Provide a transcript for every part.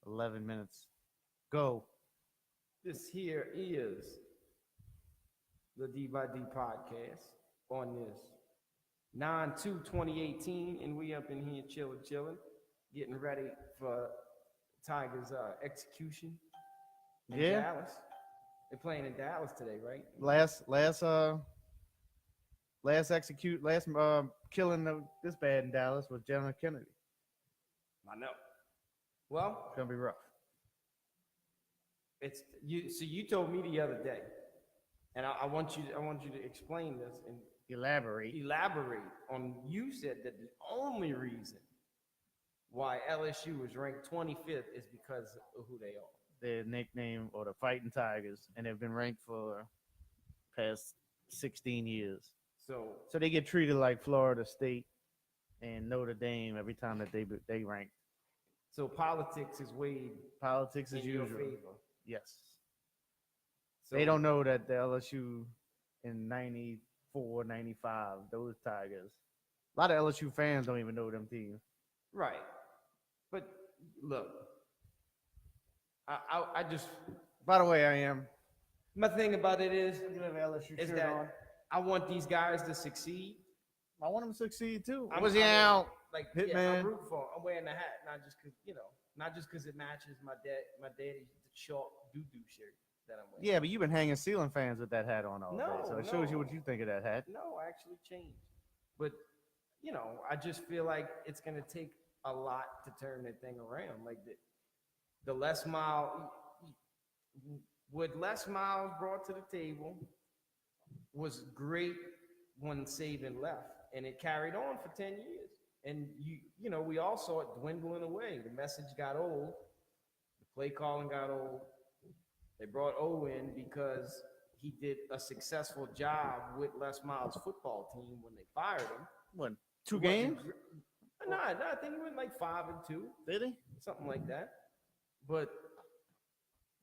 11 minutes. Go. This here is the D by D podcast on this 9/2/2018, and we up in here chilling, getting ready for Tigers' execution in Yeah. Dallas. They're playing in Dallas today, right? Last killing this bad in Dallas was John Kennedy. I know. Well, It's gonna be rough. it's you. So you told me the other day, and I want you to explain this and elaborate on. You said that the only reason why LSU was ranked 25th is because of who they are. Their nickname or the Fighting Tigers, and they've been ranked for past 16 years. So they get treated like Florida State and Notre Dame every time that they rank. So politics is weighed Politics in as your usual. favor. Yes. So, They don't know that the LSU in 94, 95, those Tigers. A lot of LSU fans don't even know them teams. right. But look, I just By the way, I am. my thing about it is You have an LSU is shirt that on. I want these guys to succeed. I want them to succeed too. I'm- Was he I'm- out? Like Hitman. I'm rooting for 'em. I'm wearing the hat, not just because it matches my daddy's chalk doo-doo shirt that I'm wearing. Yeah, but you've been hanging ceiling fans with that hat on all No, day, so it shows you no. what you think of that hat. No, I actually changed. But I just feel like it's gonna take a lot to turn that thing around. Like the Les Miles, what Les Miles brought to the table was great when Saban left, and it carried on for 10 years. And we all saw it dwindling away. The message got old, the play calling got old. They brought O in because he did a successful job with Les Miles' football team when they fired him. What? 2 It wasn't games? No, I think he went like 5-2, Did he? something like that. But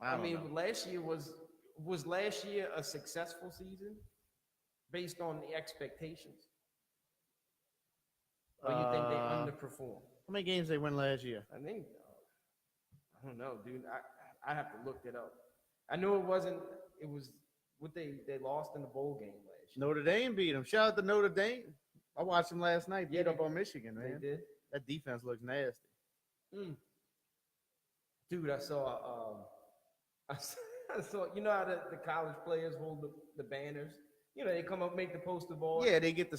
I don't know. last year was last year a successful season based on the expectations, or you think they underperformed? How many games they win last year? I think I don't know, dude. I have to look it up. I know it wasn't. It was what they lost in the bowl game last year. Notre Dame beat them. Shout out to Notre Dame. I watched them last night. Yeah, Beat up they- on Michigan, They man. did. That defense looks nasty. Dude, I saw I saw how the college players hold the banners. They come up, make the poster board. Yeah, they get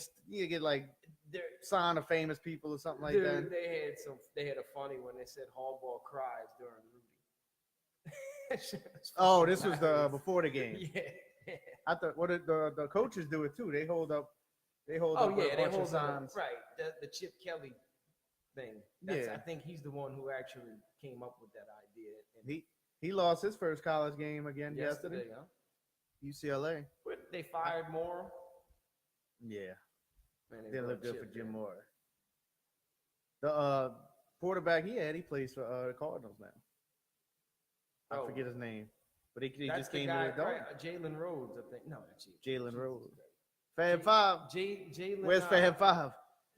like They're, sign of famous people or something like dude, that. they had a funny one. They said Harbaugh cries during Rudy. That shit was Oh, fucking this was hilarious. before the game. Yeah. I thought the coaches do it too. They hold up. Oh a yeah, they bunch of hold signs. right. The Chip Kelly thing. That's, Yeah. I think he's the one who actually came up with that idea. And He lost his first college game again yesterday. huh? UCLA. But they fired Morrow. Yeah, Man, they didn't look brought good for Chip Jim in. Moore. The quarterback he plays for the Cardinals now. I Oh. forget his name, but he That's just the came guy, to the dome. right, Jalen Rhodes, I think. No, that's Jalen Jesus Rhodes. Christ. Fab Five. Jalen. Where's Fab Five?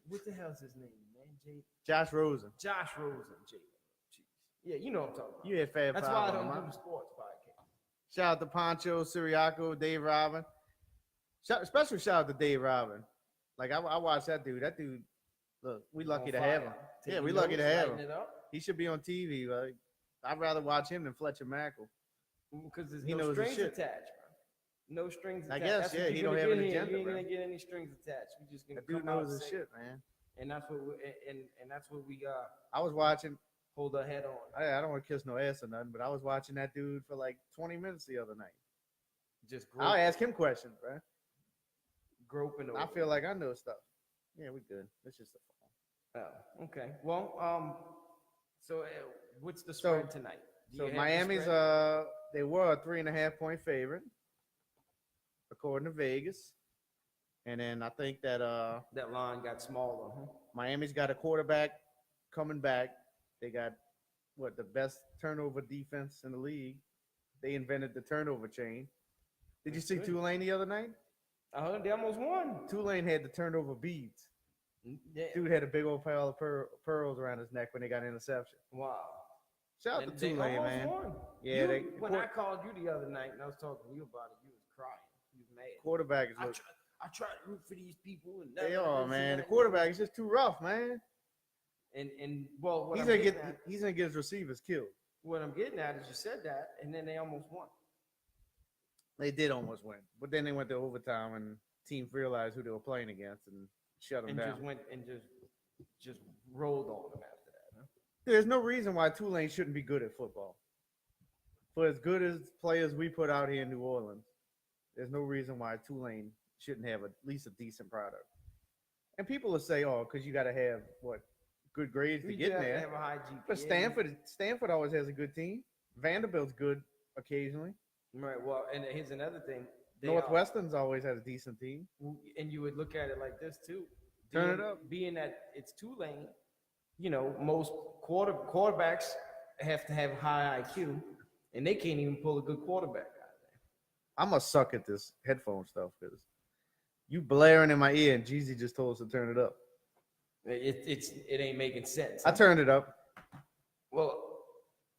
What the hell's his name, man? Josh Rosen. Josh Rosen. Jalen. Jeez. Yeah, you know what I'm talking about. You had Fab That's Five. why I on don't them, do huh? the sports podcast. Shout out to Poncho, Siriaco, Dave Robin. Special shout out to Dave Robin. Like I watched that dude. That dude, look, we lucky On to fire. have him. Yeah, Taking we lucky to notes, have writing him. it up. He should be on TV. Like I'd rather watch him than Fletcher Mackel. Because there's He no knows his strings shit. attached, bro. No strings I attached. guess, That's yeah, what he you're don't gonna have get an here. agenda, You ain't bro. gonna get any strings attached. We just gonna That dude come out knows his sing. shit, man. And that's what we I was watching. hold our head on. I don't want to kiss no ass or nothing, but I was watching that dude for like 20 minutes the other night. Just I'll ask him questions, bro. groping over. I feel like I know stuff. Yeah, we good. It's just a phone. Oh, okay. Well, so what's the spread tonight? Do So you have the Miami's spread? they were a 3.5-point favorite, according to Vegas. And then I think that That line got smaller, huh? Miami's got a quarterback coming back. They got the best turnover defense in the league. They invented the turnover chain. Did you That's see good. Tulane the other night? They almost won. Tulane had the turnover beads. Yeah. Dude had a big old pile of pearls around his neck when they got an interception. Wow. Shout out And to they Tulane, almost man. won. Yeah, When I called you the other night and I was talking to you about it, you was crying. You was mad. quarterback is I try to root for these people and they never are, this man. and The that. quarterback is just too rough, man. And well, He's gonna get his receivers killed. what I'm getting at is you said that, and then they almost won. They did almost win, but then they went to overtime and teams realized who they were playing against and shut them And down. just went and just rolled on them after that. Huh? There's no reason why Tulane shouldn't be good at football. For as good as players we put out here in New Orleans, there's no reason why Tulane shouldn't have at least a decent product. And people will say, "Oh, because you got to have good grades to get in there." Have a high GPA. But Stanford always has a good team. Vanderbilt's good occasionally. Right. Well, and here's another thing. Northwestern's always had a decent team. And you would look at it like this too. Turn it up. Being that it's Tulane, most quarterbacks have to have high IQ, and they can't even pull a good quarterback out of there. I must suck at this headphone stuff because you blaring in my ear, and Jeezy just told us to turn it up. It ain't making sense. I turned it up. Well,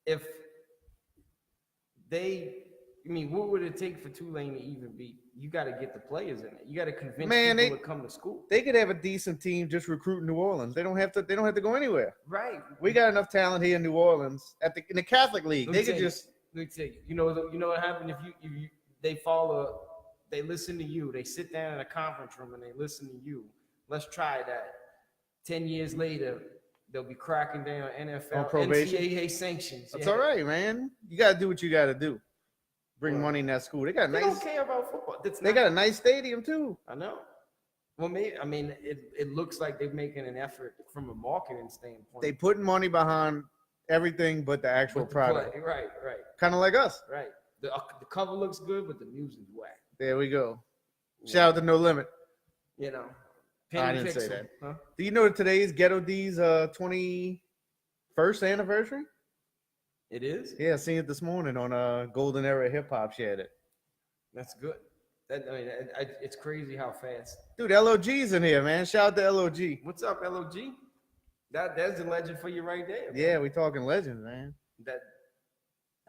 if what would it take for Tulane to even be? You got to get the players in it. You got to convince people to come to school. They could have a decent team just recruiting New Orleans. They don't have to go anywhere. Right. We got enough talent here in New Orleans in the Catholic League. They could just. Let me tell you. You know what happened if you they listen to you. They sit down in a conference room and they listen to you. Let's try that. 10 years later, they'll be cracking down on NFL, on probation. NCAA sanctions. That's all right, man. You got to do what you got to do. Bring money in that school. They don't care about football. They got a nice stadium too. I know. Well, it looks like they're making an effort from a marketing standpoint. They putting money behind everything but the actual product. Right. Kind of like us. Right. The cover looks good, but the music's whack. There we go. Shout out to No Limit. I didn't say that. Huh? Do you know that today's Ghetto D's 21st anniversary? It is? Yeah, I seen it this morning on Golden Era Hip Hop shared it. That's good. It's crazy how fast. Dude, LOG's in here, man. Shout out to LOG. What's up, LOG? That's a legend for you right there. Yeah, we talking legends, man. That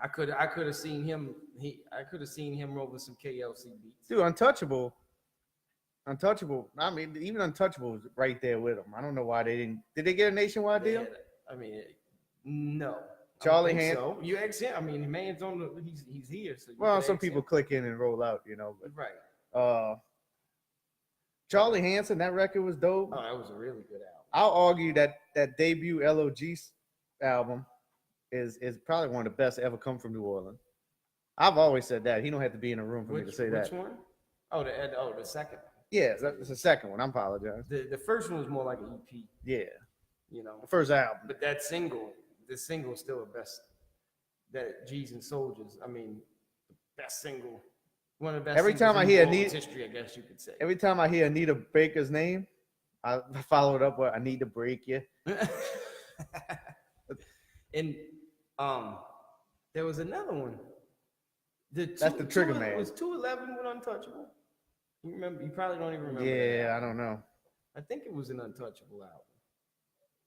I could have seen him. I could have seen him over some KLC beats. Dude, Untouchable. I mean, even Untouchable was right there with him. I don't know why they didn't. Did they get a nationwide deal? No. Charlie Hanson. So. You ask him. The man's on the. He's here. So well, some people click in and roll out, But, right. Charlie Hanson, that record was dope. Oh, that was a really good album. I'll argue that debut LOG album is probably one of the best to ever come from New Orleans. I've always said that. He don't have to be in a room for me to say that. Which one? Oh, the second. Yeah, that's the second one. I apologize. The first one was more like an EP. Yeah. The first album. But the single is still the best. That G's and Soldiers. The best single. One of the best. Every time I hear Anita, history, I guess you could say. Every time I hear Anita Baker's name, I follow it up with "I need to break you." And there was another one. That's the Trigger Man. It was 211 with Untouchable. You remember? You probably don't even remember. Yeah, I don't know. I think it was an Untouchable album.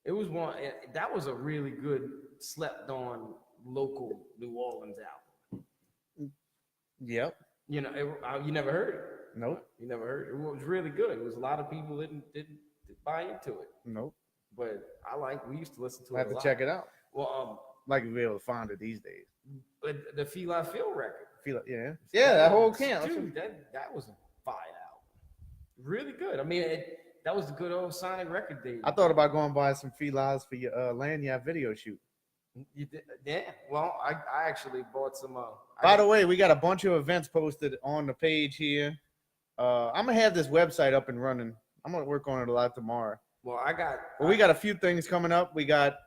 It was one. That was a really good slept-on local New Orleans album. Yep. You never heard it. Nope. You never heard it. It was really good. It was a lot of people didn't buy into it. Nope. But we used to listen to it. I have to check it out. Well, like we'll be able to find it these days. But the Feel I Feel record. Yeah, that whole camp. Dude, that was a fire album. Really good. That was the good old Sonic record days. I thought about going buy some felines for your lanyard video shoot. You did? Yeah. Well, I actually bought some. By the way, we got a bunch of events posted on the page here. I'm gonna have this website up and running. I'm gonna work on it a lot tomorrow. Well, we got a few things coming up. We got,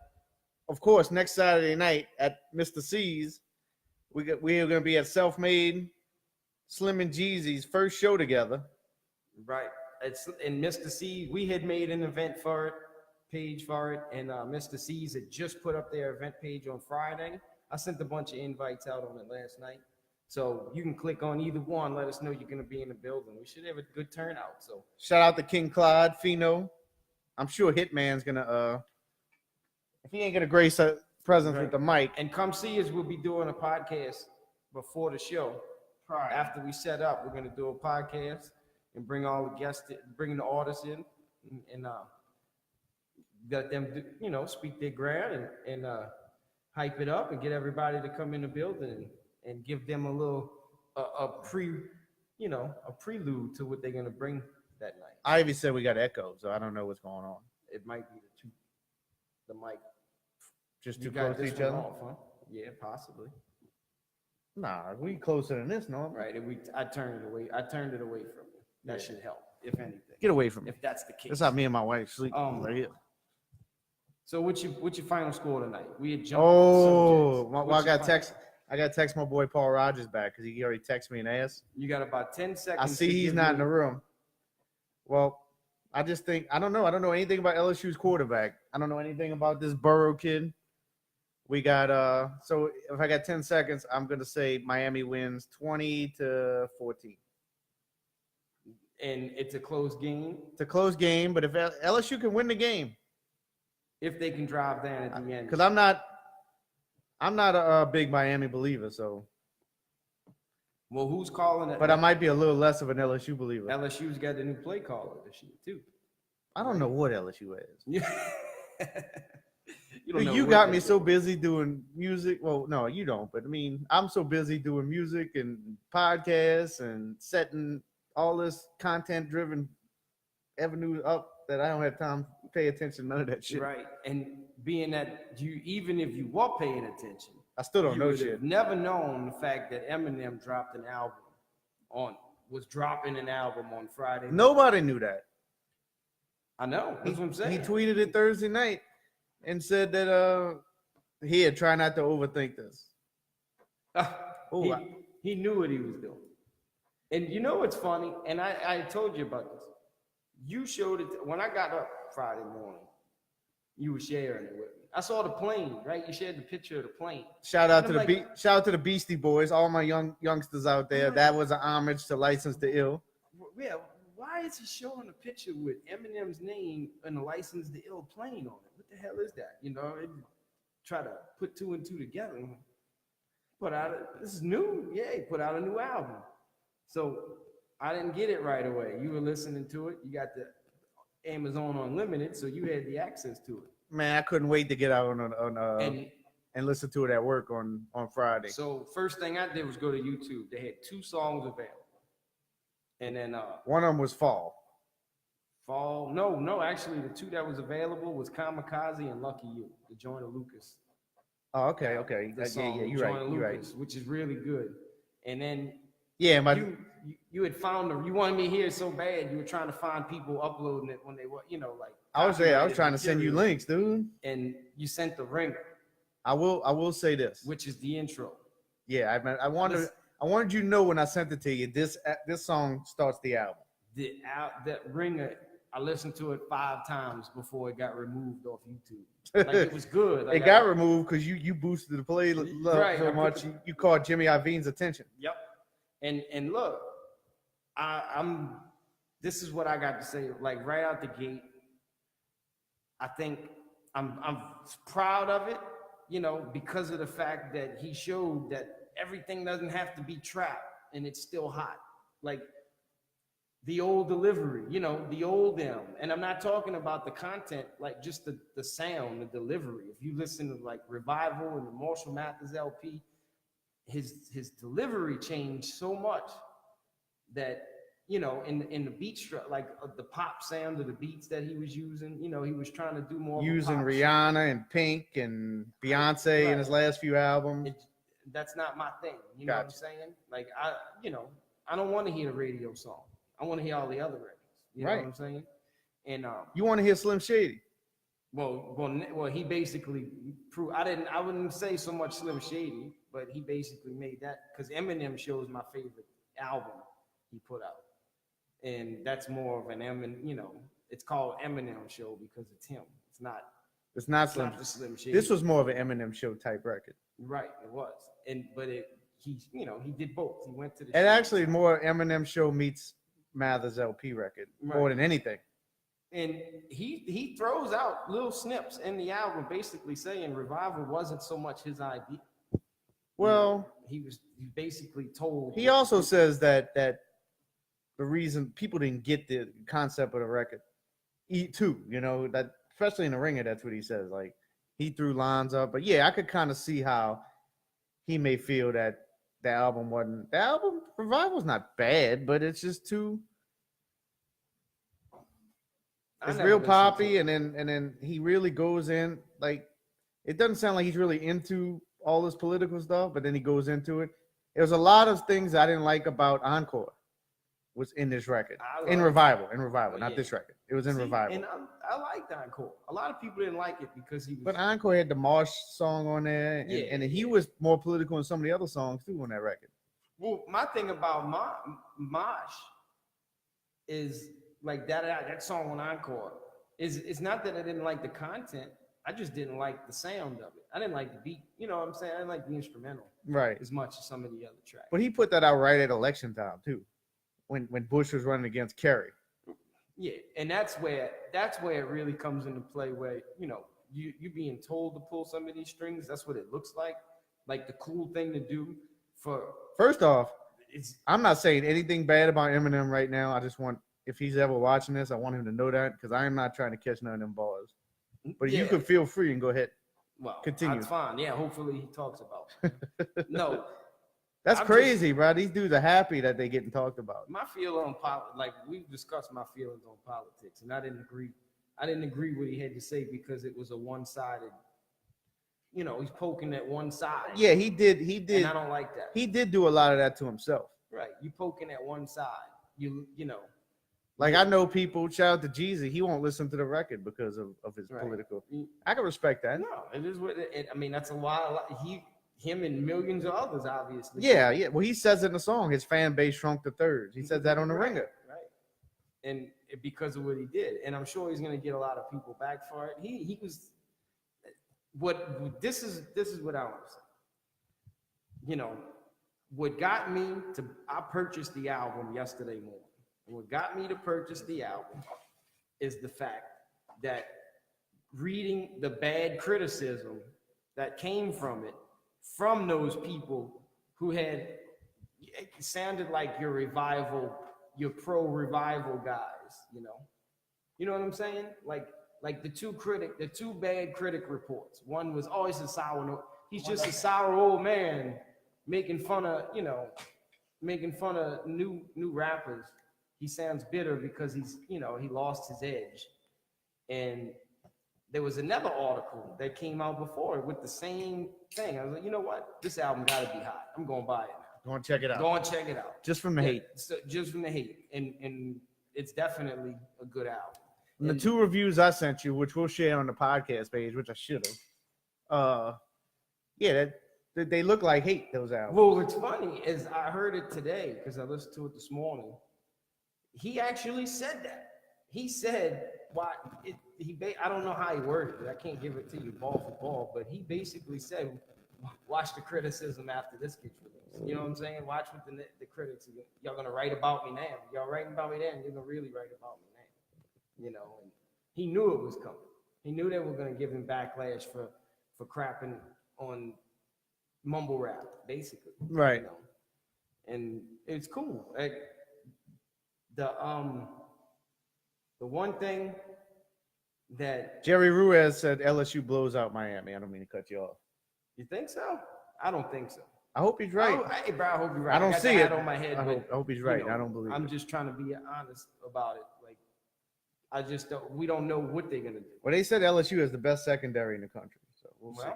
of course, next Saturday night at Mr. C's. We are gonna be at Self-Made Slim and Jeezy's first show together. Right. It's in Mr. C. We had made an event page for it, and Mr. C's had just put up their event page on Friday. I sent a bunch of invites out on it last night, so you can click on either one. Let us know you're going to be in the building. We should have a good turnout. So shout out to King Clyde, Fino. I'm sure Hitman's gonna if he ain't gonna grace presence Right. with the mic. And come see us. We'll be doing a podcast before the show. Right. After we set up, we're gonna do a podcast and bring all the guests, bring the artists in, and let them, speak their ground and hype it up and get everybody to come in the building and give them a little a prelude to what they're gonna bring that night. Ivy said we got echo, so I don't know what's going on. It might be the mic. Just You too got close to this each one other. off, huh? Yeah, possibly. Nah, we closer than this, no. Right, and I turned it away. I turned it away from you. That should help, if anything. Get away from me. If that's the case. That's how me and my wife sleep. Right here. So what's your final score tonight? We had jumped. Oh, subjects. well, What's I your got final- text. I got text my boy Paul Rogers back because he already texted me and asked. You got about 10 seconds. I see to he's give not me- in the room. Well, I just think I don't know. I don't know anything about LSU's quarterback. I don't know anything about this Burrow kid. We got so if I got 10 seconds, I'm gonna say Miami wins 20-14. And it's a close game. It's a close game, but if LSU can win the game, If they can drive down at the end. because I'm not a big Miami believer, so Well, who's calling it? but I might be a little less of an LSU believer. LSU's got the new play caller this year, too. I don't know what LSU is. You don't know You what got they're me so doing. busy doing music. Well, no, you don't. But I mean, I'm so busy doing music and podcasts and setting all this content-driven avenue up that I don't have time to pay attention to none of that shit. Right. And being that even if you were paying attention, I still don't you know would shit. have never known the fact that Eminem was dropping an album on Friday. Nobody knew that. I know. That's what I'm saying. He tweeted it Thursday night and said that he had tried not to overthink this. he, he knew what he was doing. And you know what's funny? And I told you about this. You showed it when I got up Friday morning. You were sharing it with me. I saw the plane, right? You shared the picture of the plane. Shout out And to I'm the shout out to the Beastie Boys, all my youngsters out there. Right. That was an homage to License to Ill. Yeah, why is he showing a picture with Eminem's name and a License to Ill plane on it? What the hell is that? It try to put two and two together. This is new. Yeah, he put out a new album. So I didn't get it right away. You were listening to it. You got the Amazon Unlimited, so you had the access to it. Man, I couldn't wait to get out and listen to it at work on Friday. So first thing I did was go to YouTube. They had 2 songs available. And then One of them was Fall. No, actually the 2 that was available was Kamikaze and Lucky You, the Joyner Lucas. Oh, okay. The Yeah, song, you're Joyner right. You're right. Lucas, which is really good. And then Yeah, you had found you wanted me to hear it so bad, you were trying to find people uploading it when they were, like I was there. I was copyrighted trying to send you material. links, dude. And you sent the Ringer, I will say this. which is the intro. Yeah, I wanted you to know when I sent it to you. This song starts the album. That Ringer, I listened to it 5 times before it got removed off YouTube. Like it was good. Like, It got removed because you boosted the play Right, so I much. put- You caught Jimmy Iovine's attention. Yep. And look, I'm. This is what I got to say. Like right out the gate, I think I'm proud of it. Because of the fact that he showed that everything doesn't have to be trap and it's still hot. Like the old delivery, the old them. And I'm not talking about the content, like just the sound, the delivery. If you listen to like Revival and the Marshall Mathers LP, his delivery changed so much that, in the beat like the pop sound of the beats that he was using, he was trying to do more. Using of a pop Rihanna and Pink and Beyonce in Right. his last few albums. That's not my thing. You know what I'm Gotcha. saying? Like I don't want to hear the radio song. I want to hear all the other records. You know Right. what I'm saying? And You want to hear Slim Shady? well, he basically proved. I wouldn't say so much Slim Shady, but he basically made that because Eminem shows my favorite album he put out, and that's more of an Eminem. It's called Eminem Show because it's him. It's not. It's not It's Slim. not the Slim Shady. This was more of an Eminem show type record. right. It was, he did both. He went to the. And show. actually, more Eminem show meets Mathers LP record more Right. than anything. And he throws out little snips in the album, basically saying Revival wasn't so much his idea. Well, he basically told. He also says that the reason people didn't get the concept of the record, too, that especially in the Ringer, that's what he says. Like he threw lines up, but yeah, I could kind of see how he may feel that the album Revival's not bad, but it's just too. It's real poppy, and then he really goes in. Like it doesn't sound like he's really into all this political stuff, but then he goes into it. There's a lot of things I didn't like about Encore was in this record. In Revival, not this record. It was in Revival. And I liked Encore. A lot of people didn't like it because he was. But Encore had the Marsh song on there, and he was more political in some of the other songs too on that record. Well, my thing about Mosh is like that song on Encore it's not that I didn't like the content. I just didn't like the sound of it. I didn't like the beat. You know what I'm saying? I didn't like the instrumental as much as some of the other tracks. But he put that out right at election time too, when Bush was running against Kerry. Yeah, and that's where it really comes into play. Where you being told to pull some of these strings. That's what it looks like. Like the cool thing to do for. First off, I'm not saying anything bad about Eminem right now. I just want, if he's ever watching this, I want him to know that, because I am not trying to catch none of them bars. But you could feel free and go ahead. Well, continue. That's fine. Yeah, hopefully he talks about it. No. That's crazy, bro. These dudes are happy that they're getting talked about. My feel on like we've discussed my feelings on politics, and I didn't agree. I didn't agree what he had to say because it was a one-sided. He's poking at one side. Yeah, he did. And I don't like that. He did do a lot of that to himself. Right. You poking at one side. You know. Like I know people. Shout out to Jeezy. He won't listen to the record because of his political. I can respect that. No, it is what. That's a lot. Him and millions of others, obviously. Yeah. Well, he says it in the song, his fan base shrunk to thirds. He says that on the Ringer. Right. And because of what he did, and I'm sure he's going to get a lot of people back for it. He was. This is what I want to say. What got me to, I purchased the album yesterday morning. What got me to purchase the album is the fact that reading the bad criticism that came from it, from those people who had, it sounded like your pro-revival guys, You know what I'm saying? Like the two bad critic reports. One was, he's just a sour old man making fun of new rappers. He sounds bitter because he lost his edge. And there was another article that came out before with the same thing. I was like, you know what? This album got to be hot. I'm going to buy it now. Go and check it out. Go and check it out. Just from the hate. So just from the hate. And it's definitely a good album. And the two reviews I sent you, which we'll share on the podcast page, which I should have. They look like hate, those albums. Well, what's funny is I heard it today because I listened to it this morning. He actually said that. He said, I don't know how he worded it. I can't give it to you ball for ball, but he basically said, watch the criticism after this gets released. You know what I'm saying? Watch what the critics, y'all going to write about me now. Y'all writing about me then, you're going to really write about me now. And he knew it was coming. He knew they were going to give him backlash for crapping on mumble rap, basically. Right. And it's cool. Like, the one thing that Jerry Ruiz said LSU blows out Miami. I don't mean to cut you off. You think so? I don't think so. I hope he's right. Bro, I hope you're right. I don't see it on my head. I hope he's right. I don't believe I'm just trying to be honest about it. Like, I just don't. We don't know what they're gonna do. Well, they said LSU is the best secondary in the country. So we'll see.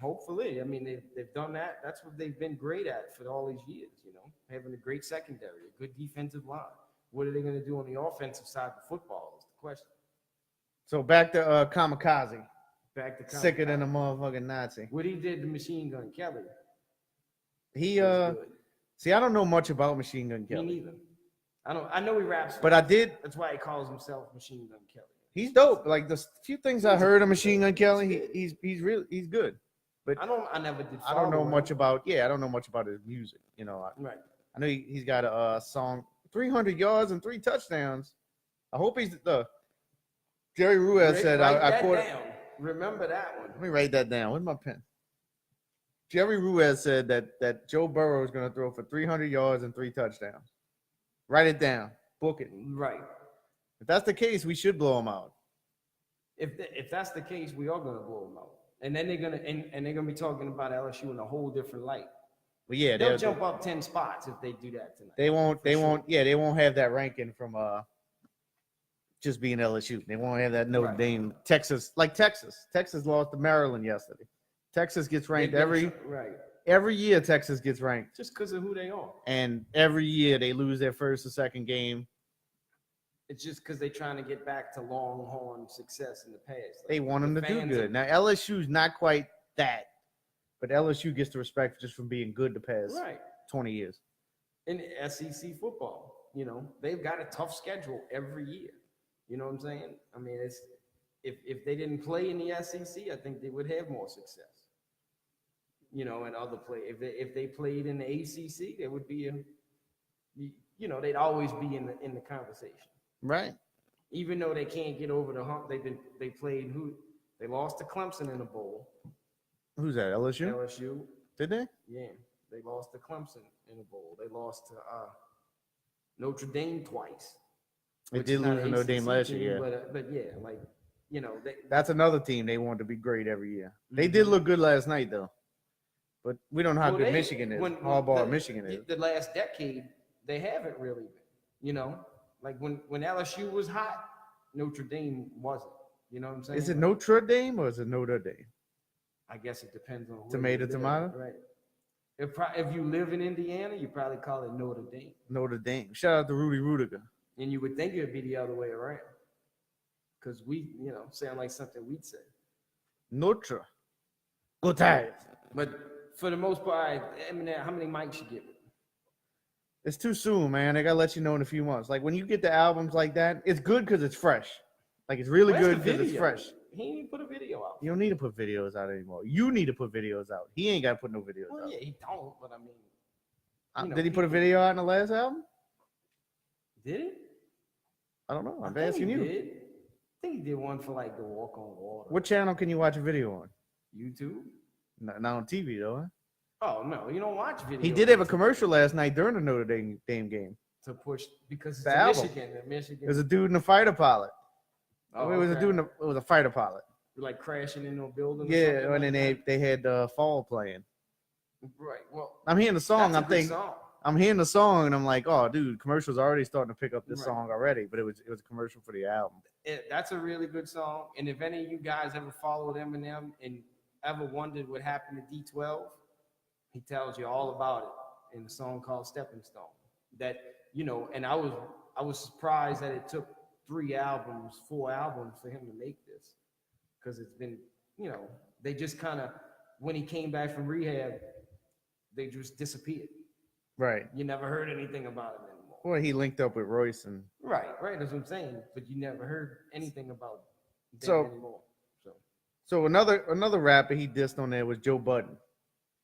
Hopefully. I mean, they've done that. That's what they've been great at for all these years. Having a great secondary, a good defensive line. What are they going to do on the offensive side of football is the question. So back to Kamikaze. Sicker than a motherfucking Nazi. What he did to Machine Gun Kelly. He see, I don't know much about Machine Gun Kelly. Me neither. I know he raps, but I did. That's why he calls himself Machine Gun Kelly. He's dope. Like the few things I heard of Machine Gun Kelly, he's good. But I never did. I don't know much about. Yeah, I don't know much about his music. Right. I know he's got a song, 300 yards and 3 touchdowns. I hope he's Jerry Ruiz said, Write I that quote. down. Remember that one. Let me write that down. Where's my pen? Jerry Ruiz said that Joe Burrow is going to throw for 300 yards and 3 touchdowns. Write it down. Book it. Right. If that's the case, we should blow him out. If that's the case, we are gonna blow them out, and then they're gonna be talking about LSU in a whole different light. But yeah, They'll jump up 10 spots if they do that tonight. They won't. They For won't. sure. Yeah, they won't have that ranking from just being LSU. They won't have that Notre Right. Dame, Texas, like Texas. Texas lost to Maryland yesterday. Texas gets ranked every year. Texas gets ranked, just because of who they are. and every year they lose their first or second game. It's just because they're trying to get back to Longhorn success in the past. Like, They want them to do fans good. Now LSU's not quite that, but LSU gets the respect just from being good the past Right. 20 years. In SEC football, they've got a tough schedule every year. You know what I'm saying? I mean, it's if they didn't play in the SEC, I think they would have more success. And other play. If they played in the ACC, they would be they'd always be in the conversation. Right. Even though they can't get over the hump, they lost to Clemson in the bowl. Who's that? LSU? LSU. Did they? Yeah, they lost to Clemson in the bowl. They lost to Notre Dame twice. They which did is not lose to an Notre Dame ACC last team, year. Yeah. But yeah, That's another team they want to be great every year. They Mhm. did look good last night, though. But we don't know how Well, good they- Michigan is. when Harbaugh, Michigan is. The last decade, they haven't really been. Like when LSU was hot, Notre Dame wasn't. You know what I'm saying? Is it Notre Dame or is it Notre Dame? I guess it depends on where Tomato, you live, tomato? Right. If you live in Indiana, you probably call it Notre Dame, Notre Dame. Shout out to Rudy Rudiger. and you would think it would be the other way around, because we, sound like something we'd say. Notre. Go Tigers. But for the most part, Eminem, how many mics you give it? It's too soon, man. I gotta let you know in a few months. Like when you get the albums like that, it's good because it's fresh. Like it's really Where's good the because it's video? fresh. He didn't even put a video out. You don't need to put videos out anymore. You need to put videos out. He ain't gotta put no videos Well, out. yeah, he don't. But I mean, Did he put a video out in the last album? Did he? I don't know. I I'm think asking he you. did. I think he did one for like the Walk on Water. What channel can you watch a video on? YouTube? Not on TV though. Huh? Oh no, you don't watch videos. He did have a commercial last night during the Notre Dame game. to push because it's The in album. Michigan. And Michigan. It was a dude in a fighter pilot. Oh, It was a okay. dude. It was a fighter pilot. like crashing into a building. or Yeah, something and then like they had Fall playing. that? Right. Well, I'm hearing the song. that's a I'm good thinking. song. I'm hearing the song, and I'm like, oh, dude, commercials already starting to pick up this Right. song already. But it was a commercial for the album. That's a really good song. And if any of you guys ever followed Eminem and ever wondered what happened to D12, he tells you all about it in a song called Stepping Stone. That, and I was surprised that it took 4 albums for him to make this. Because it's been, they just kind of, when he came back from rehab, they just disappeared. Right. You never heard anything about him anymore. Well, he linked up with Royce, and Right, that's what I'm saying. But you never heard anything about them So- anymore. so another rapper he dissed on there was Joe Budden,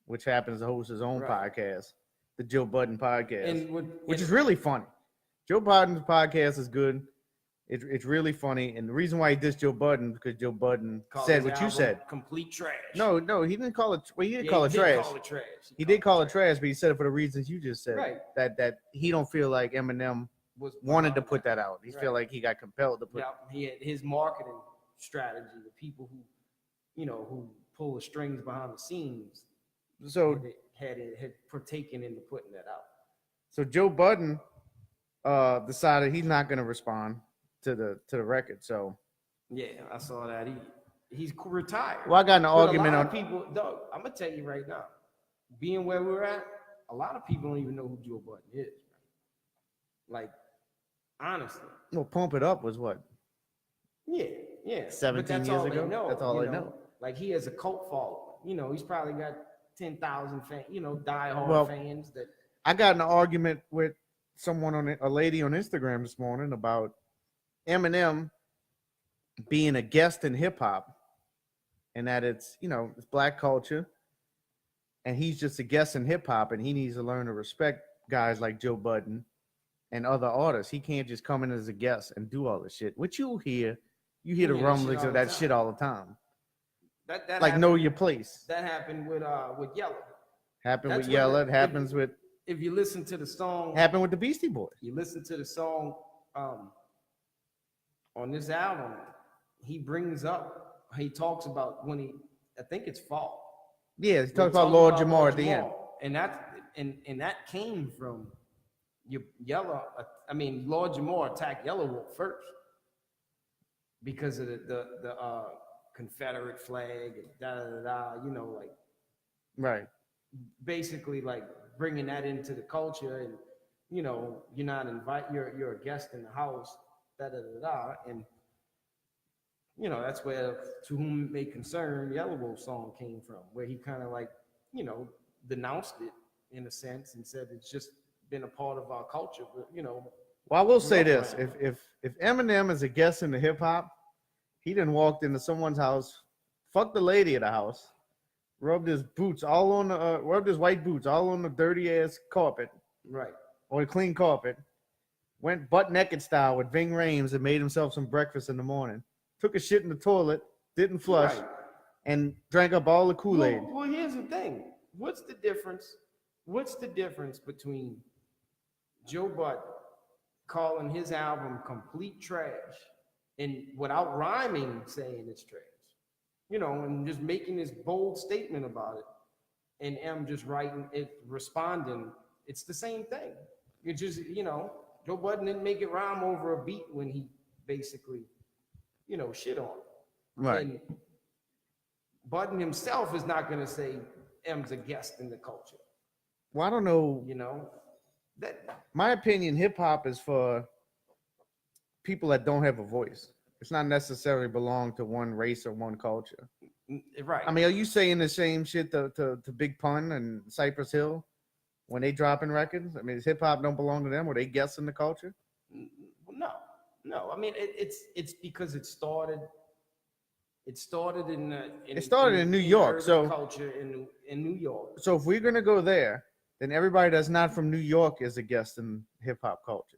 which happens to host his own Right. podcast, the Joe Budden podcast, And which is really funny. Joe Budden's podcast is good. It's really funny, and the reason why he dissed Joe Budden because Joe Budden said what you said. Complete trash. No, he didn't call it. Well, he did Yeah, call he it did trash. Call it trash. He did call it trash, but he said it for the reasons you just said. Right. That he don't feel like Eminem Was wanted to put that out. He Right. feel like he got compelled to put. Yeah, he had his marketing strategy. The people who, who pull the strings behind the scenes, So had partaken into putting that out. So Joe Budden decided he's not going to respond to the record. So Yeah, I saw that. He's retired. well, I got in an But argument a lot on. of people. Dog, I'm gonna tell you right now, being where we're at, a lot of people don't even know who Joe Budden is. Like, honestly, Well, Pump It Up was what? yeah. 17 But that's years all ago? They know, That's all they know. Like he has a cult following. He's probably got 10,000 fans. Diehard Well, fans that. I got in an argument with someone a lady on Instagram this morning about Eminem being a guest in hip hop, and that it's it's black culture, and he's just a guest in hip hop, and he needs to learn to respect guys like Joe Budden and other artists. He can't just come in as a guest and do all this shit, which you'll hear You hear the that shit rumblings all of the that time. shit all the time. That Like happened, know your place. that happened with Yellow. Happened That's with Yella. It what happens with if you listen to the song, happened with the Beastie Boys. you listen to the song on this album, he talks about when I think it's Fall. Yeah, he When talks about Lord Jamar at the end. And that came from Yellow. I mean, Lord Jamar attacked Yellow Wolf first because of the Confederate flag and da da da. You know, like Right. basically like bringing that into the culture, and you know, you're a guest in the house, da da da da, and you know, that's where To Whom It May Concern Yellow Wolf song came from, where he kind of like, you know, denounced it in a sense and said it's just been a part of our culture, but you know. Well, I will say this: if Eminem is a guest in the hip hop, he done walked into someone's house, fucked the lady at the house, rubbed his white boots all on the dirty ass carpet, Right. or the clean carpet, went butt naked style with Ving Rhames and made himself some breakfast in the morning, took a shit in the toilet, didn't flush, Right. and drank up all the Kool-Aid. Well, here's the thing. What's the difference between Joe Budden calling his album complete trash and without rhyming saying it's trash, you know, and just making this bold statement about it, and M just writing it, responding? It's the same thing. It just, you know, Joe Budden didn't make it rhyme over a beat when he basically, you know, shit on it. Right. And Budden himself is not going to say M's a guest in the culture. Well, I don't know. You know, that My opinion, hip hop is for people that don't have a voice. It's not necessarily belong to one race or one culture. right. I mean, are you saying the same shit to Big Pun and Cypress Hill when they dropping records? I mean, does hip hop don't belong to them? Were they guessing the culture? No. I mean, it's because it started. It started in New York, so culture in New York. So if we're gonna go there, then everybody that's not from New York is a guest in hip hop culture.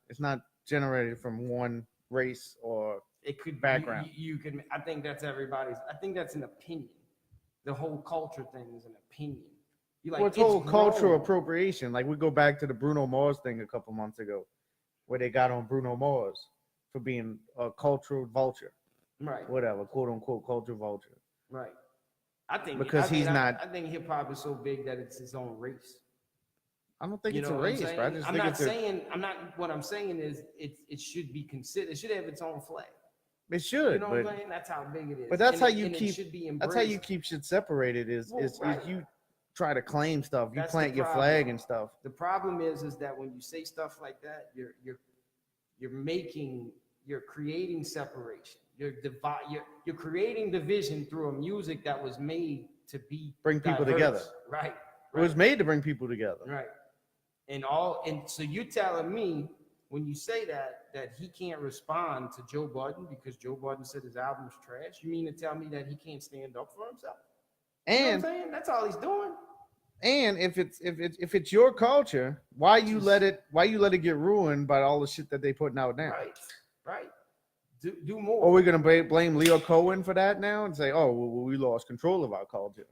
It's not generated from one race or it could background. You can. I think that's everybody's. I think that's an opinion. The whole culture thing is an opinion. You like, well, it's whole cultural appropriation. Like we go back to the Bruno Mars thing a couple months ago, where they got on Bruno Mars for being a cultural vulture. Right. Whatever, quote unquote cultural vulture. Right. I think hip hop is so big that it's its own race. I don't think it's a race, bro. I just think what I'm saying is it should be considered. It should have its own flag. It should. You know what I'm saying? That's how big it is. But that's how you keep shit separated is you try to claim stuff. You plant your flag and stuff. The problem is that when you say stuff like that, you're creating separation. You're creating division through a music that was made to bring people together. Right. It was made to bring people together. Right. And so you're telling me when you say that he can't respond to Joe Budden because Joe Budden said his album's trash? You mean to tell me that he can't stand up for himself? You know what I'm saying? That's all he's doing. And if it's your culture, why you let it get ruined by all the shit that they putting out now? Right. Do more. Or we're gonna blame Leo Cohen for that now and say, oh, well, we lost control of our culture.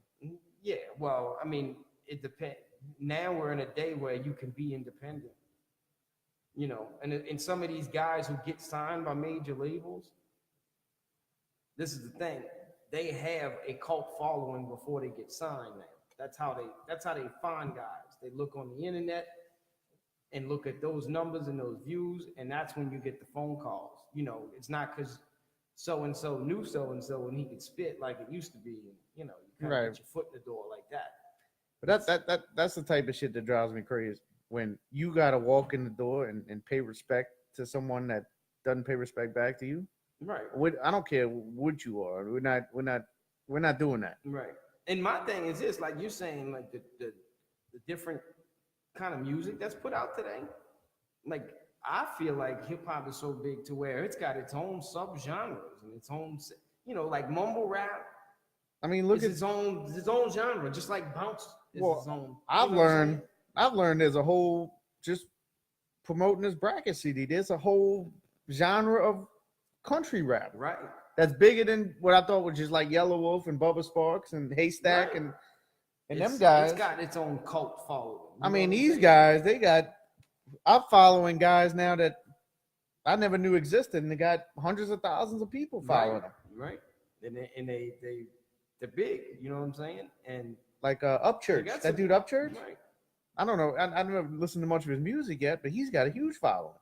Yeah, well, I mean, it depends. Now we're in a day where you can be independent, you know, and some of these guys who get signed by major labels, this is the thing, they have a cult following before they get signed now. That's how they find guys. They look on the internet and look at those numbers and those views, and that's when you get the phone calls. You know, it's not because so-and-so knew so-and-so and he could spit like it used to be, and, you know, you kind of get your foot in the door like that. But that's the type of shit that drives me crazy. When you got to walk in the door and pay respect to someone that doesn't pay respect back to you. Right. I don't care what you are. We're not doing that. Right. And my thing is this, like you're saying, like the different kind of music that's put out today. Like, I feel like hip hop is so big to where it's got its own subgenres and its own, you know, like mumble rap. I mean, look at its own genre, just like bounce is its own. I've learned there's a whole, just promoting this bracket CD. There's a whole genre of country rap. Right. That's bigger than what I thought was just like Yellow Wolf and Bubba Sparks and Haystack Right. and them guys. It's got its own cult following. I mean, these guys, I'm following guys now that I never knew existed, and they got hundreds of thousands of people following them. Right. And they're big. You know what I'm saying? And like Upchurch, that dude Upchurch. Right. I don't know. I never listened to much of his music yet, but he's got a huge following.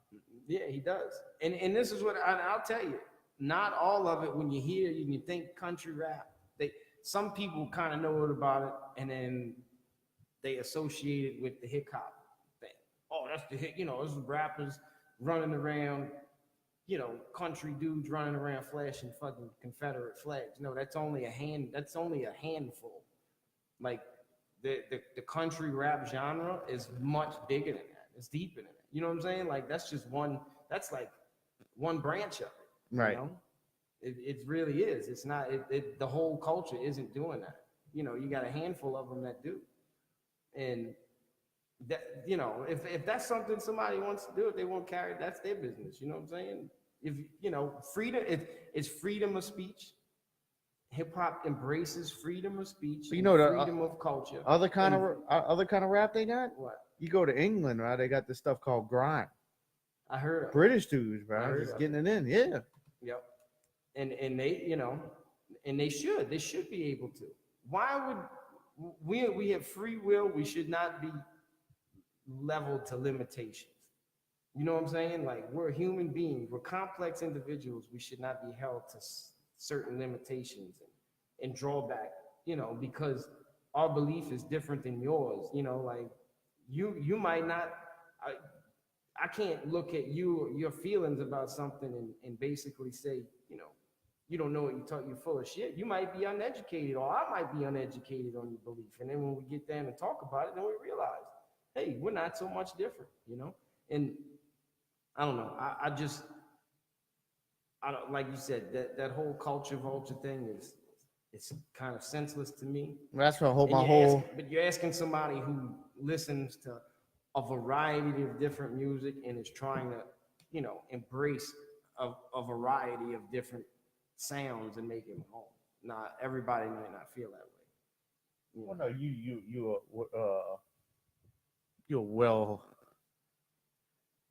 Yeah, he does. And this is what I'll tell you. Not all of it. When you hear and you think country rap, some people kind of know about it, and then they associate it with the hip hop thing. Oh, that's the hit. You know, those rappers running around. You know, country dudes running around flashing fucking Confederate flags. No, that's only a handful. Like the country rap genre is much bigger than that. It's deeper than that. You know what I'm saying? Like that's just one. That's like one branch of it. Right. You know? It really is. It's not. The whole culture isn't doing that. You know, you got a handful of them that do, and that, you know, if that's something somebody wants to do, if they won't carry it, that's their business. You know what I'm saying? If you know, freedom, it's freedom of speech. Hip hop embraces freedom of speech. You know, freedom of culture. Other kind of rap they got. What? You go to England, right? They got this stuff called grime. I heard British dudes, bro, just getting it in. Yeah. Yep. And they, you know, and they should be able to. Why would we have free will? We should not be leveled to limitations. You know what I'm saying? Like, we're human beings. We're complex individuals. We should not be held to certain limitations and drawback, you know, because our belief is different than yours. You know, like you might not, I can't look at your feelings about something and basically say, you know, you don't know what you're talking, you're full of shit. You might be uneducated, or I might be uneducated on your belief. And then when we get down and talk about it, then we realize, hey, we're not so much different, you know? And I don't know. I don't, like you said, that whole culture vulture thing it's kind of senseless to me. That's what But you're asking somebody who listens to a variety of different music and is trying to, you know, embrace a variety of different sounds and make it home. Not everybody might not feel that way. Well, no,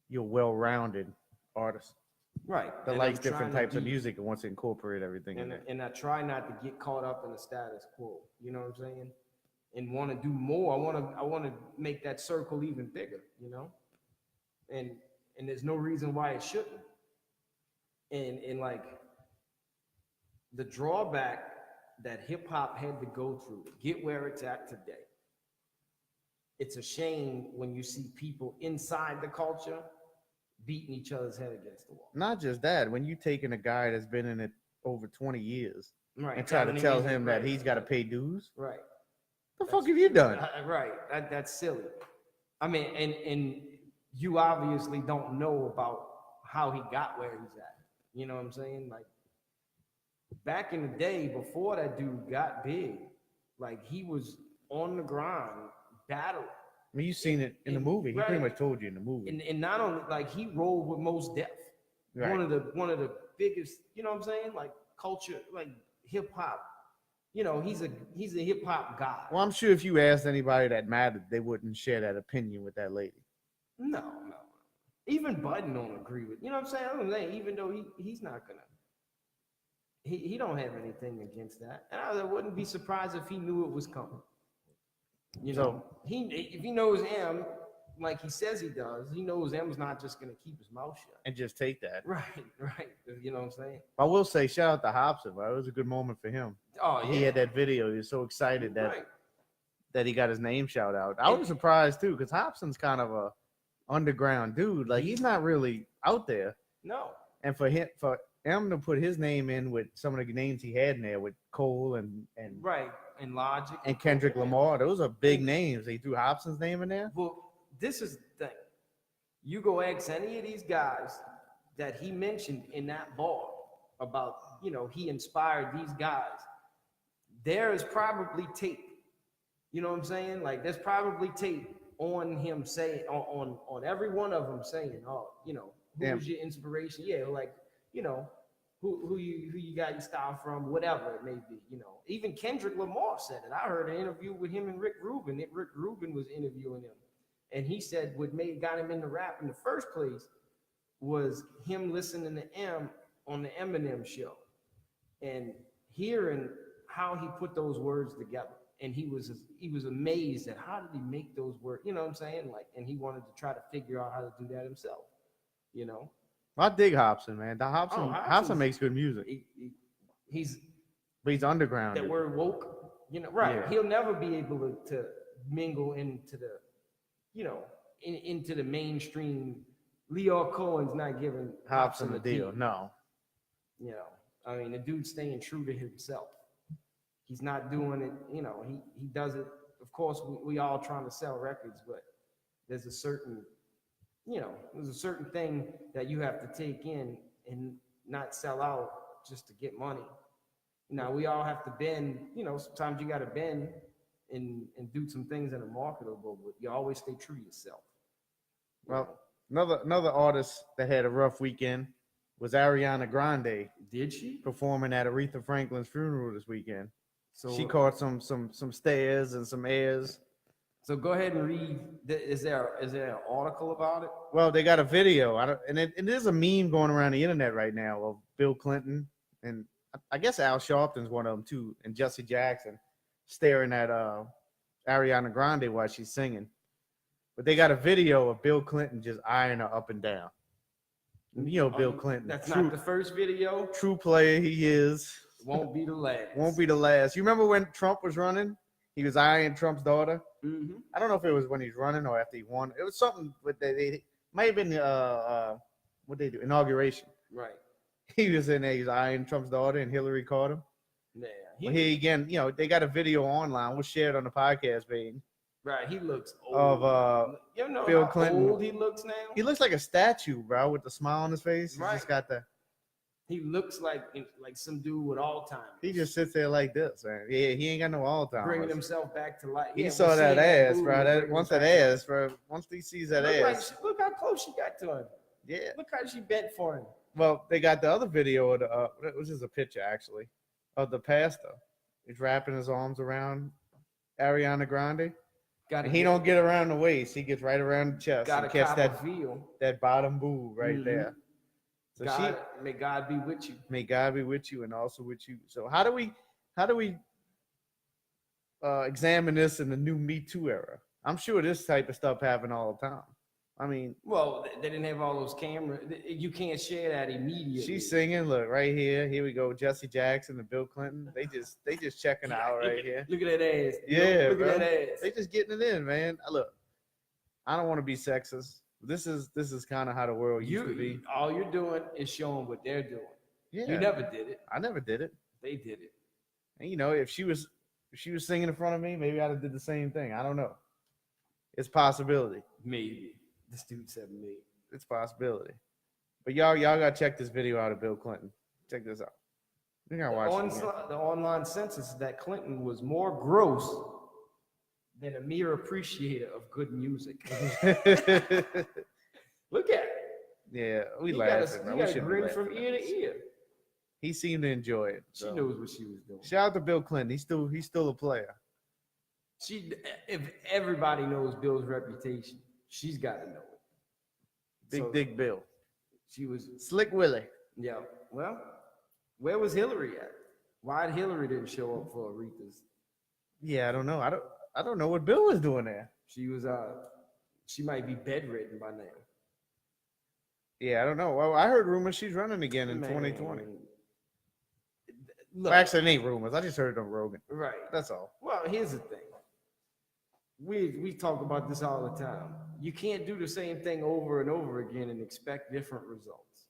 you're well-rounded artist. Right. That likes different types of music and wants to incorporate everything in it. And I try not to get caught up in the status quo. You know what I'm saying? And want to do more. I want to make that circle even bigger, you know? And there's no reason why it shouldn't. And like the drawback that hip hop had to go through to get where it's at today. It's a shame when you see people inside the culture beating each other's head against the wall. Not just that, when you taking a guy that's been in it over 20 years, right, and try to tell him that he's got to pay dues, right? The fuck have you done? Right, that's silly. I mean, and you obviously don't know about how he got where he's at. You know what I'm saying? Like back in the day, before that dude got big, like he was on the grind, battling. I mean, you've seen it in the movie. He pretty much told you in the movie. And not only like he rolled with Mos Def, right. one of the biggest. You know what I'm saying? Like culture, like hip hop. You know, he's a hip hop god. Well, I'm sure if you asked anybody that mattered, they wouldn't share that opinion with that lady. No. Even Budden don't agree with. You know what I'm saying? Even though he's not gonna. He don't have anything against that, and I wouldn't be surprised if he knew it was coming. You know, if he knows M, like he says he does, he knows M's not just gonna keep his mouth shut and just take that. Right. You know what I'm saying? I will say, shout out to Hobson, bro. It was a good moment for him. Oh yeah. He had that video. He was so excited that he got his name shout out. I was surprised too, because Hobson's kind of a underground dude. Like he's not really out there. No. And for M to put his name in with some of the names he had in there with Cole and right. And Logic and Kendrick Lamar, those are big names. He threw Hobson's name in there. Well, this is the thing. You go ask any of these guys that he mentioned in that bar about, you know, he inspired these guys. There is probably tape. You know what I'm saying? Like there's probably tape on him saying on every one of them saying, oh, you know, who was your inspiration? Yeah, like, you know, who you got your style from, whatever it may be, you know. Even Kendrick Lamar said it. I heard an interview with him and Rick Rubin. Rick Rubin was interviewing him, and he said what got him into rap in the first place was him listening to M on the Eminem show and hearing how he put those words together. And he was amazed at how did he make those words, you know what I'm saying? Like, and he wanted to try to figure out how to do that himself, you know. I dig Hobson, man. Hobson makes good music. He's underground. That word woke, you know, right? Yeah. He'll never be able to mingle into the, you know, into the mainstream. Leo Cohen's not giving Hobson the deal. No. You know, I mean, the dude's staying true to himself. He's not doing it, you know, he does it. Of course, we all trying to sell records, but there's a certain, you know, there's a certain thing that you have to take in and not sell out just to get money. Now, we all have to bend, you know, sometimes you got to bend and do some things that are marketable, but you always stay true to yourself. Well, another artist that had a rough weekend was Ariana Grande. Did she? Performing at Aretha Franklin's funeral this weekend. So she caught some stares and some airs. So go ahead and read. Is there an article about it? Well, they got a video. It is a meme going around the internet right now of Bill Clinton and I guess Al Sharpton's one of them too, and Jesse Jackson staring at Ariana Grande while she's singing. But they got a video of Bill Clinton just eyeing her up and down. You know Bill Clinton. That's not the first video. True player he is. Won't be the last. Won't be the last. You remember when Trump was running? He was eyeing Trump's daughter. Mm-hmm. I don't know if it was when he's running or after he won. It was something with they might have been what they do, inauguration. Right. He was in there, he was eyeing Trump's daughter, and Hillary caught him. Yeah. Here again, you know, they got a video online. We'll share it on the podcast page. Right. He looks old. Of you know Bill how Clinton. old he looks now? He looks like a statue, bro, with the smile on his face. Right. He's just got the. He looks like some dude with Alzheimer's. He just sits there like this, man. Yeah, he ain't got no Alzheimer's. Bringing himself back to life. He saw that ass, bro. Once he sees that ass. Look how close she got to him. Yeah. Look how she bent for him. Well, they got the other video of it was just a picture actually of the pastor. He's wrapping his arms around Ariana Grande. And he don't get around the waist. He gets right around the chest and catch that bottom boob right there. So may God be with you. May God be with you and also with you. So how do we examine this in the new Me Too era? I'm sure this type of stuff happen all the time. I mean, well, they didn't have all those cameras. You can't share that immediately. She's singing. Look right here. Here we go. Jesse Jackson and Bill Clinton. They just checking out right here. Look at that ass. Yeah, look bro. at that ass. They just getting it in, man. Look, I don't want to be sexist. This is kind of how the world used to be. All you're doing is showing what they're doing. Yeah. You never did it. I never did it. They did it. And you know, if she was singing in front of me, maybe I'd have did the same thing. I don't know. It's possibility. Maybe. This dude said maybe. It's possibility. But y'all gotta check this video out of Bill Clinton. Check this out. You gotta watch the online census is that Clinton was more gross than a mere appreciator of good music. Look at it. Yeah, we laughed. He got a grin from ear to ear. He seemed to enjoy it. She knows what she was doing. Shout out to Bill Clinton. He's still a player. If everybody knows Bill's reputation, she's got to know it. Big Dick Bill. She was Slick Willie. Yeah. Well, where was Hillary at? Why Hillary didn't show up for Aretha's? Yeah, I don't know. I don't know what Bill was doing there. She was she might be bedridden by now. Yeah, I don't know. Well, I heard rumors she's running again in 2020. Look, well, actually, it ain't rumors. I just heard it on Rogan. Right. That's all. Well, here's the thing. We talk about this all the time. You can't do the same thing over and over again and expect different results.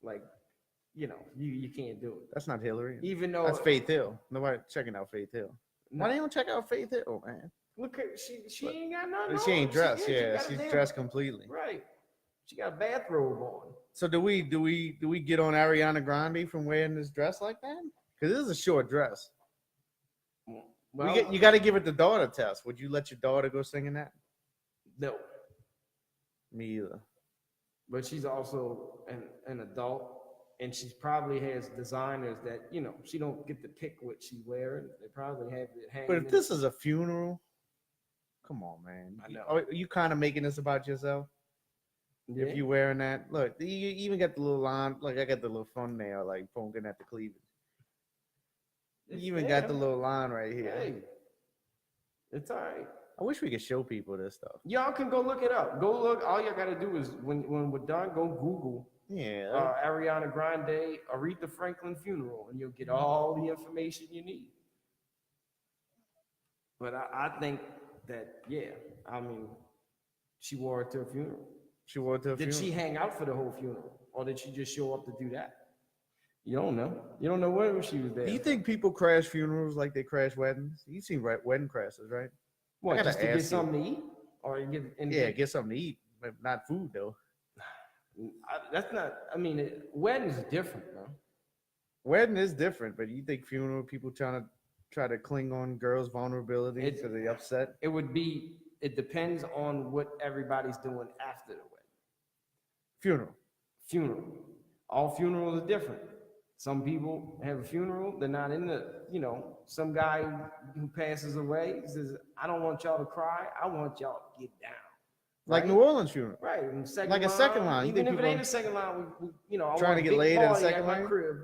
Like, you know, you can't do it. That's not Hillary. Even though that's Faith Hill. Nobody checking out Faith Hill. No. Why they don't check out Faith Hill, man? Look at she ain't got nothing. She ain't dressed. She's dressed completely. Right. She got a bathrobe on. So do we get on Ariana Grande from wearing this dress like that? Because this is a short dress. Well, you got to give it the daughter test. Would you let your daughter go singing that? No. Me either. But she's also an adult. and she probably has designers that she don't get to pick what she's wearing. They probably have it hanging. But if this is a funeral, come on, man. I know. Are you kind of making this about yourself? Yeah. If you wearing that, look, you even got the little line, like I got the little thumbnail, like poking at the cleavage. You even got the little line right here. Hey, it's all right. I wish we could show people this stuff. Y'all can go look it up. Go look. All y'all got to do is when we're done, go Google Ariana Grande, Aretha Franklin funeral, and you'll get all the information you need. But I think that, I mean, she wore it to a funeral. She wore it to a funeral. Did she hang out for the whole funeral, or did she just show up to do that? You don't know. You don't know whether she was there. Do you think people crash funerals like they crash weddings? You seen wedding crashes, right? What, just to get something to eat? Or you get anything? Yeah, get something to eat, but not food, though. That's not, I mean, wedding is different, bro. Wedding is different, but you think funeral people try to cling on girls' vulnerability so they upset? It depends on what everybody's doing after the wedding. Funeral. All funerals are different. Some people have a funeral, they're not in the, some guy who passes away says, I don't want y'all to cry, I want y'all to get down. Like right? New Orleans funeral. Right. Like a second line. Even if it ain't a second line, I trying to get laid in a second line. My crib.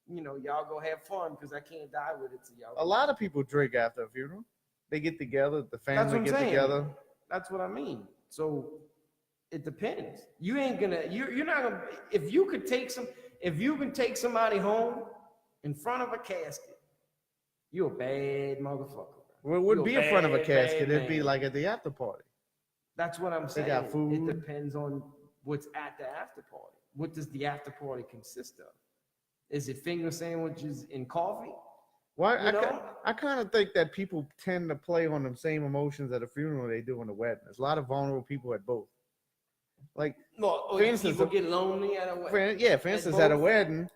Y'all go have fun because I can't die with it to y'all. A lot of people drink after a funeral. They get together, the family get together. That's what I mean. So it depends. You ain't gonna, you're not gonna, if you can take somebody home in front of a casket, you're a bad motherfucker. Well, it wouldn't be in front of a casket. It'd be like at the after party. That's what I'm saying. They got food. It depends on what's at the after party. What does the after party consist of? Is it finger sandwiches and coffee? Well, I kind of think that people tend to play on the same emotions at a funeral they do on a wedding. There's a lot of vulnerable people at both. Like, for instance, people get lonely at a wedding. For instance, at a wedding,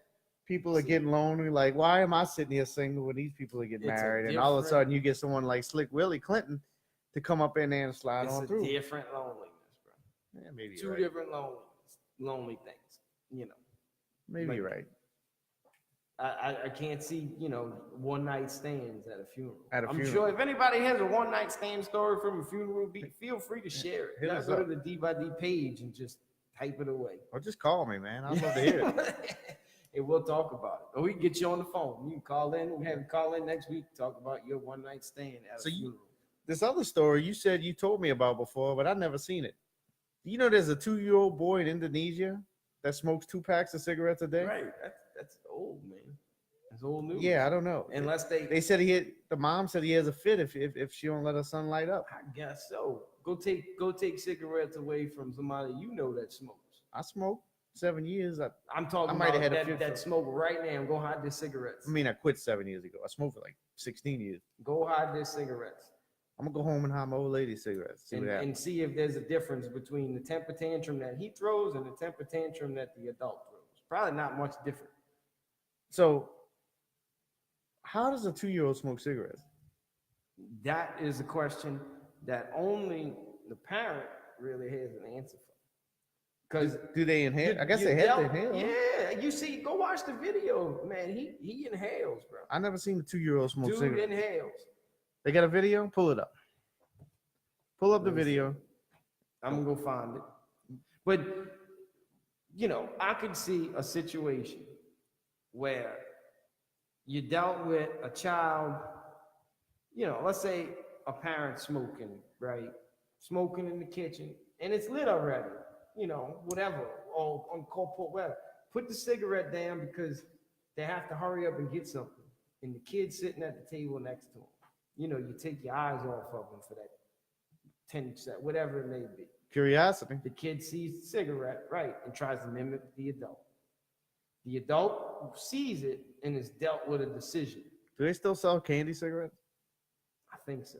people are getting lonely. Like, why am I sitting here single when these people are getting married? And all of a sudden, you get someone like Slick Willie Clinton to come up in there and slide on through. It's a different loneliness, bro. Yeah, maybe two different lonely things. Maybe you're right. I can't see, one night stands at a funeral. I'm sure if anybody has a one night stand story from a funeral, feel free to share it. Hit us go up. to the D by D page and just type it away. Or just call me, man. I'd love to hear it. And we'll talk about it. Or we can get you on the phone. You can call in. We'll have you call in next week, talk about your one night stand at a funeral. This other story you told me about before, but I've never seen it. You know there's a 2-year-old boy in Indonesia that smokes 2 packs of cigarettes a day? Right. That's old, man. It's old news. Yeah, I don't know. Unless they said the mom said he has a fit if she don't let her son light up. I guess so. Go take cigarettes away from somebody that smokes. I smoked 7 years. I'm talking about that smoke right now. Go hide their cigarettes. I mean, I quit 7 years ago. I smoked for like 16 years. Go hide their cigarettes. I'm gonna go home and hide my old lady's cigarettes. And see if there's a difference between the temper tantrum that he throws and the temper tantrum that the adult throws. Probably not much different. So, how does a 2-year-old smoke cigarettes? That is a question that only the parent really has an answer for. Because do they inhale? I guess they have to inhale. Yeah, you see, go watch the video, man. He inhales, bro. I never seen a 2-year-old smoke cigarettes. Dude inhales. They got a video? Pull it up. Pull up the video. I'm gonna go find it. But I could see a situation where you dealt with a child, let's say a parent smoking, right? Smoking in the kitchen, and it's lit already, whatever, or on corporate web. Put the cigarette down because they have to hurry up and get something. And the kid's sitting at the table next to him. You take your eyes off of them for that 10 seconds, whatever it may be. Curiosity. The kid sees the cigarette, right, and tries to mimic the adult. The adult sees it and is dealt with a decision. Do they still sell candy cigarettes? I think so.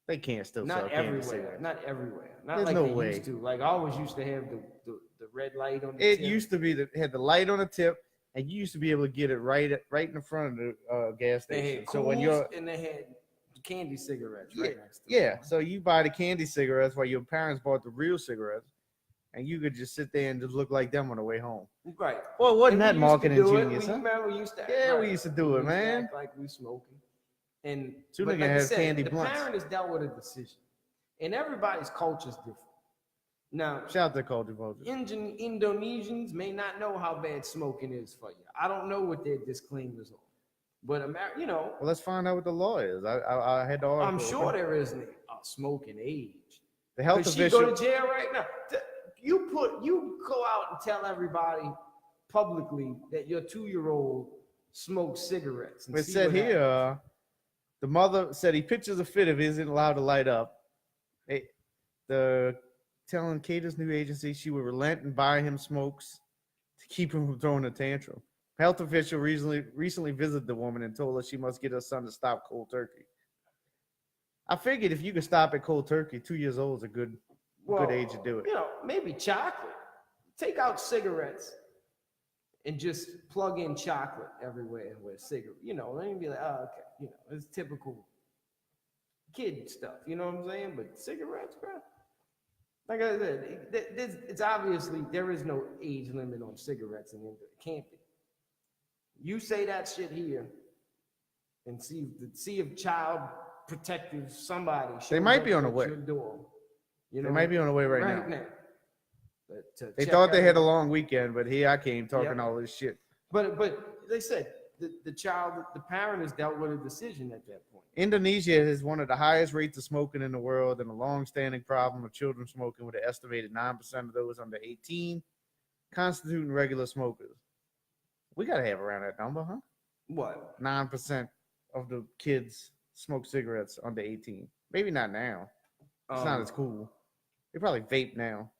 They can't still sell candy cigarettes. Not everywhere. Not There's like no they way. used to. Like I always used to have the red light on the tip. It used to be had the light on the tip, and you used to be able to get it right in the front of the gas station. They had so when they had candy cigarettes right next to them. So you buy the candy cigarettes while your parents bought the real cigarettes, and you could just sit there and just look like them on the way home. Right. Well, wasn't And that we used to marketing do it. genius, huh? Remember we used to Yeah, right. we used to do it, We used to man. act like we smoking. And Two but niggas like I have said, candy the blunts. parent has dealt with a decision. And everybody's culture is different. Now, Shout out to Culture Vulture. Indonesians may not know how bad smoking is for you. I don't know what their disclaimers are. But Well, let's find out what the law is. I had the article. I'm sure there isn't a smoking age. The health Because official. she go to jail right now. You go out and tell everybody publicly that your 2-year-old smokes cigarettes. And It see said what here, happens. the mother said he pictures a fit if he isn't allowed to light up. Telling Kata's new agency she would relent and buy him smokes to keep him from throwing a tantrum. Health official recently visited the woman and told her she must get her son to stop cold turkey. I figured if you could stop at cold turkey, 2 years old is a good age to do it. Maybe chocolate. Take out cigarettes and just plug in chocolate everywhere with cigarette. Let me be like, oh, okay. It's typical kid stuff. You know what I'm saying? But cigarettes, bro. Like I said, it's obviously there is no age limit on cigarettes, and it can't be. You say that shit here, and see if child protective somebody. They might be on the way. Your door. They might be on the way right now. But they thought they had a long weekend, but here I came talking all this shit. But they said the parent has dealt with a decision at that point. Indonesia has one of the highest rates of smoking in the world and a long-standing problem of children smoking, with an estimated 9% of those under 18 constituting regular smokers. We got to have around that number, huh? What? 9% of the kids smoke cigarettes under 18. Maybe not now. It's not as cool. They probably vape now.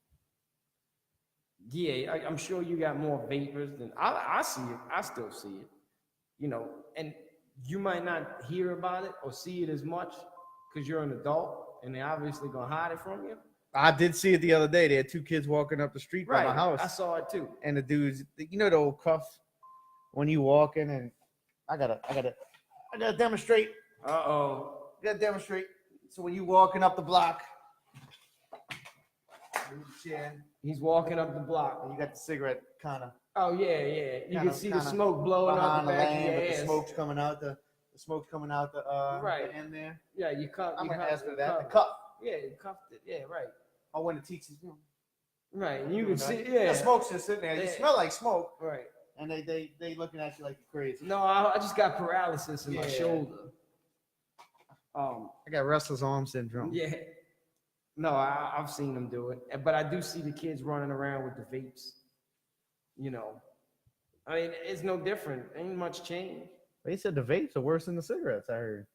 Yeah, I'm sure you got more vapors than I see it. I still see it. And you might not hear about it or see it as much because you're an adult and they're obviously going to hide it from you. I did see it the other day. They had 2 kids walking up the street by my house. I saw it too. And the dudes, the old cuff when you walk in, and I gotta demonstrate. Uh-oh. I gotta demonstrate. So when you walking up the block, he's walking up the block. And you got the cigarette kind of. Oh yeah. You can see the smoke blowing out the back of your ass. The smoke's coming out the right the end there. Yeah, you cut. I'm gonna ask for that. The cuff. Yeah, you cuffed it. Yeah, right. Oh, when the teacher's right. You can see. The smoke's just sitting there. You smell like smoke. Right. And they looking at you like you're crazy. No, I just got paralysis in my shoulder. I got restless arm syndrome. Yeah. No, I've seen them do it, but I do see the kids running around with the vapes. I mean, it's no different. Ain't much change. They said the vapes are worse than the cigarettes. I heard.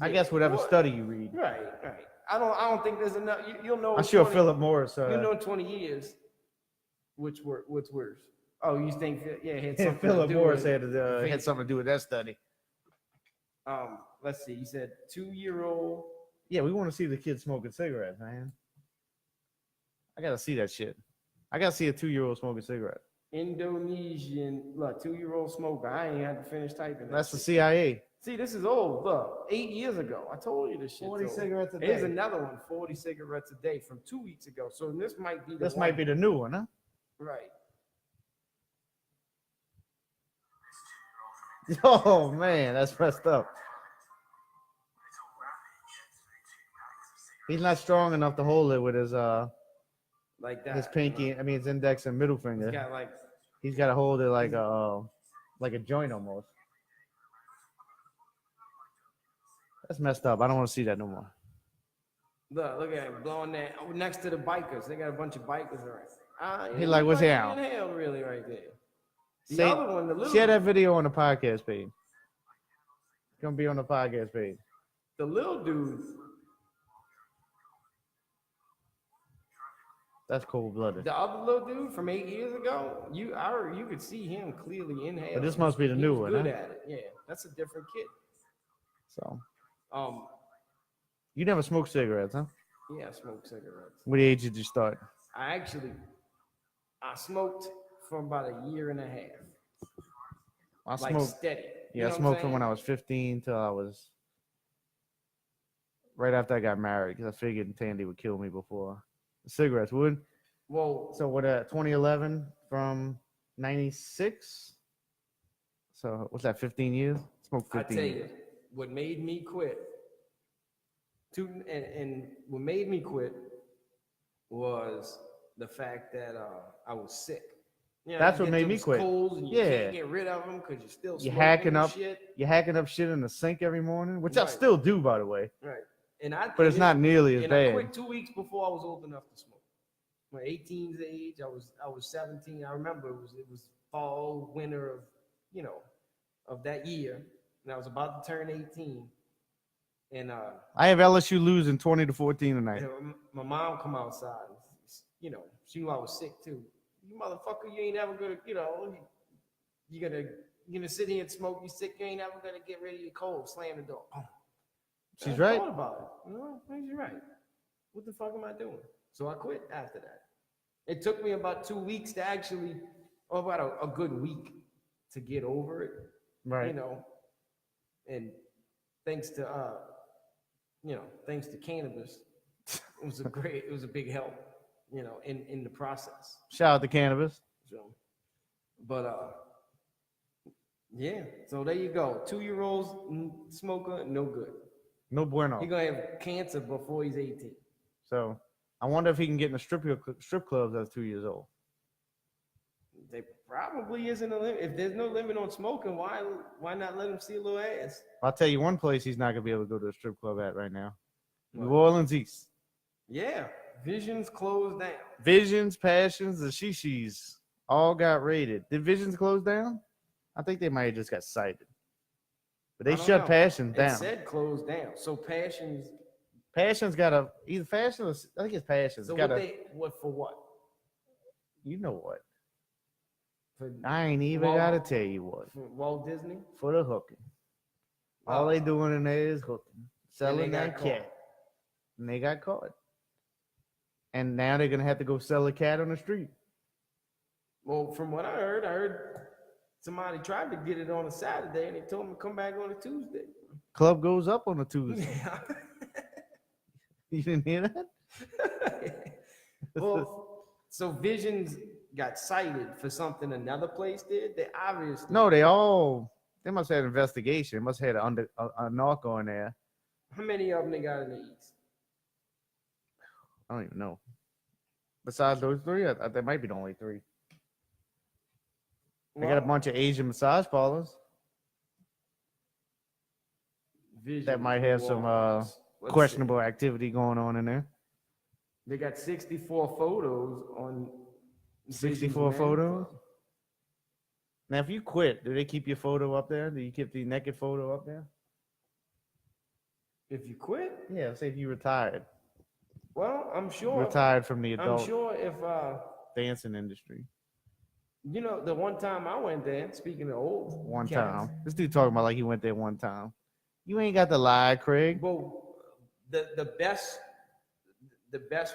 I guess whatever study you read. Right. I don't think there's enough. You'll know. I'm sure Philip Morris. You'll know in 20 years. What's worse? Oh, you think? Yeah, had something Philip to do Morris with had something to do with that study. Let's see. You said 2-year-old. Yeah, we want to see the kids smoking cigarettes, man. I gotta see that shit. I gotta see a 2-year-old smoking cigarette. Indonesian, look, 2-year-old smoker. I ain't had to finish typing. That's the CIA. See, this is old. Look, 8 years ago. I told you this shit. 40 cigarettes a day. Here's another one, 40 cigarettes a day from 2 weeks ago. So this might be might be the new one, huh? Right. Oh man, that's messed up. He's not strong enough to hold it with his like that. His pinky, his index and middle finger. He's got to hold it like a joint almost. That's messed up. I don't want to see that no more. Look at him blowing that next to the bikers. They got a bunch of bikers around. He like, what's he out? Inhaled really right there. The other one, the little share that video on the podcast page. It's gonna be on the podcast page. The little dude. That's cold-blooded. The other little dude from 8 years ago, you could see him clearly inhale. But this must be the new one. Good at it. Yeah, that's a different kid. So. Um. You never smoked cigarettes, huh? Yeah, I smoked cigarettes. What age did you start? I smoked for about a year and a half. I like smoked steady. Yeah, I smoked from when I was 15 till I was right after I got married, because I figured Tandy would kill me before the cigarettes would. Well, So what? 2011 from 96. So what's that? 15 years? Smoked I 15 tell years. you, what made me quit, and what made me quit was the fact that I was sick. You know, That's you what get made me those quit. colds and you Yeah. can't get rid of them because you're still You're smoking hacking and up. shit. You're hacking up shit in the sink every morning, which I Right. still do, by the way. Right. But it's not nearly as and bad. I quit 2 weeks before I was old enough to smoke. My 18's age, I was 17. I remember it was fall, winter of, you know, of that year, and I was about to turn 18. And I have LSU losing 20-14 tonight. my mom come outside. And, you know, she knew I was sick too. You motherfucker, you ain't ever gonna, you know, you're gonna sit here and smoke. You sick? You ain't ever gonna get rid of your cold. Slam the door. She's right. I thought about it. You know, she's right. What the fuck am I doing? So I quit after that. It took me about 2 weeks to actually, or about a good week to get over it. Right. You know, and thanks to cannabis, it was a big help, you know, in the process. Shout out to cannabis. So, but yeah. So there you go. 2-year-old smoker, no good. No bueno. He's gonna have cancer before he's 18. So I wonder if he can get in the strip clubs as 2 years old. There probably isn't a limit. If there's no limit on smoking, why not let him see a little ass? I'll tell you one place he's not gonna be able to go to a strip club at right now. What? New Orleans East. Yeah, Visions closed down. Visions, Passions, the Shishis all got raided. Did Visions close down? I think they might have just got cited. But they shut Passions down. It said closed down. So Passions got either Passion or I think it's Passions. So what for what? You know what? For I ain't even gotta tell you what. For Walt Disney? For the hooking. All they doing in there is hooking. Selling that cat. And they got caught. And now they're gonna have to go sell a cat on the street. Well, from what I heard somebody tried to get it on a Saturday and they told him to come back on a Tuesday. Club goes up on a Tuesday. Yeah. You didn't hear that? Well, so Visions got cited for something another place did. They obviously they must have had an investigation. Must have had a knock on there. How many of them they got in the East? I don't even know. Besides those three, there might be the only three. They got a bunch of Asian massage parlors that might have some questionable activity going on in there. They got 64 photos on 64 photos? Now, if you quit, do they keep your photo up there? Do you keep the naked photo up there? If you quit? Yeah, say if you retired. Well, I'm sure. Retired from the adult I'm sure if dancing industry. You know, the one time I went there, speaking of old. One time. This dude talking about like he went there one time. You ain't got to lie, Craig. Well, the best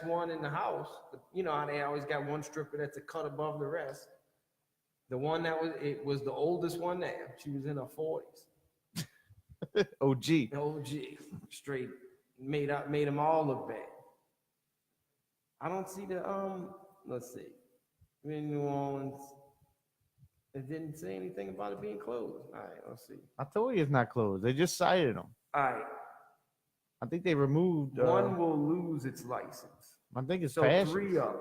one in the house, you know how they always got one stripper that's a cut above the rest. The one it was the oldest one there. She was in her 40s. OG. OG. Straight made them all look bad. I don't see let's see. In New Orleans. It didn't say anything about it being closed. All right, let's see. I told you it's not closed. They just cited them. All right. I think they removed. One will lose its license. I think it's so Passions. 3 of them.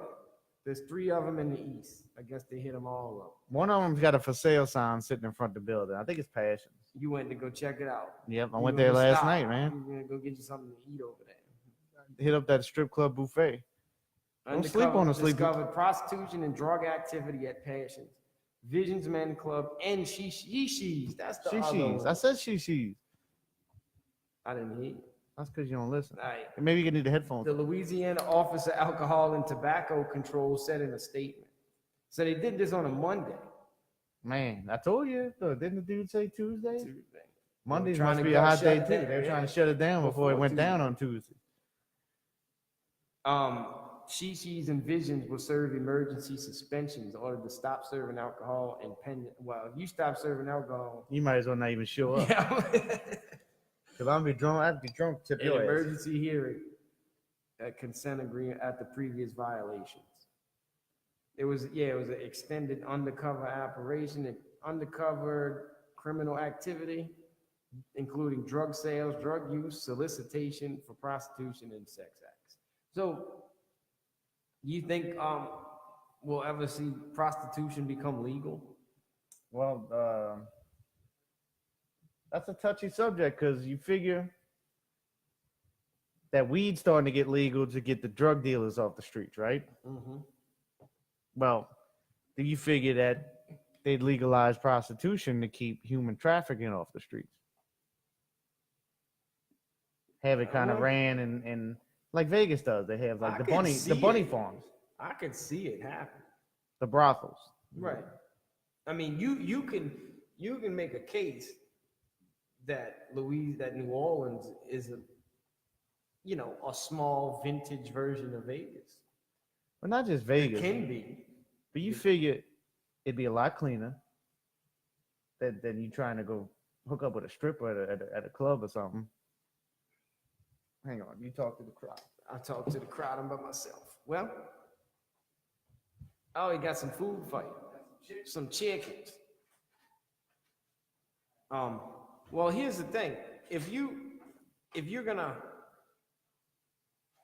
There's 3 of them in the East. I guess they hit them all up. One of them's got a for sale sign sitting in front of the building. I think it's Passions. You went to go check it out. Yep, I went there last night, man. You're going to go get you something to eat over there. Hit up that strip club buffet. Don't sleep on the sleep. Discovered prostitution and drug activity at Passions, Visions Men Club, and Shishis. That's the other one. I said Shishis. I didn't hear you. That's because you don't listen. All right. Maybe you need the headphones. The Louisiana Office of Alcohol and Tobacco Control said in a statement. So they did this on a Monday. Man, I told you. Didn't the dude say Tuesday? Mondays Trying must to be go a hot shut day it too. down, They're yeah. trying to shut it down before it went Tuesday. down on Tuesday. Shishis and Visions will serve emergency suspensions in order to stop serving alcohol and pending. Well, if you stop serving alcohol, You might as well not even show up. yeah. Because I'm be drunk. I'd be drunk to An your ass. emergency hearing, a consent agreement at the previous violations. It was an extended undercover operation, undercover criminal activity, including drug sales, drug use, solicitation for prostitution, and sex acts. So, you think we'll ever see prostitution become legal? Well, that's a touchy subject because you figure that weed's starting to get legal to get the drug dealers off the streets, right? Mm-hmm. Well, do you figure that they'd legalize prostitution to keep human trafficking off the streets? Have it kind of ran and like Vegas does. They have like the bunny farms, I could see it happen. the brothels. Right. I mean, you can make a case that New Orleans is a small vintage version of Vegas. But not just Vegas. It can be. But you figure it'd be a lot cleaner than you trying to go hook up with a stripper at a club or something. Hang on, you talk to the crowd. I talk to the crowd. I'm by myself. Well, oh, he got some food for you. Some chickens. Well, here's the thing. If you're gonna,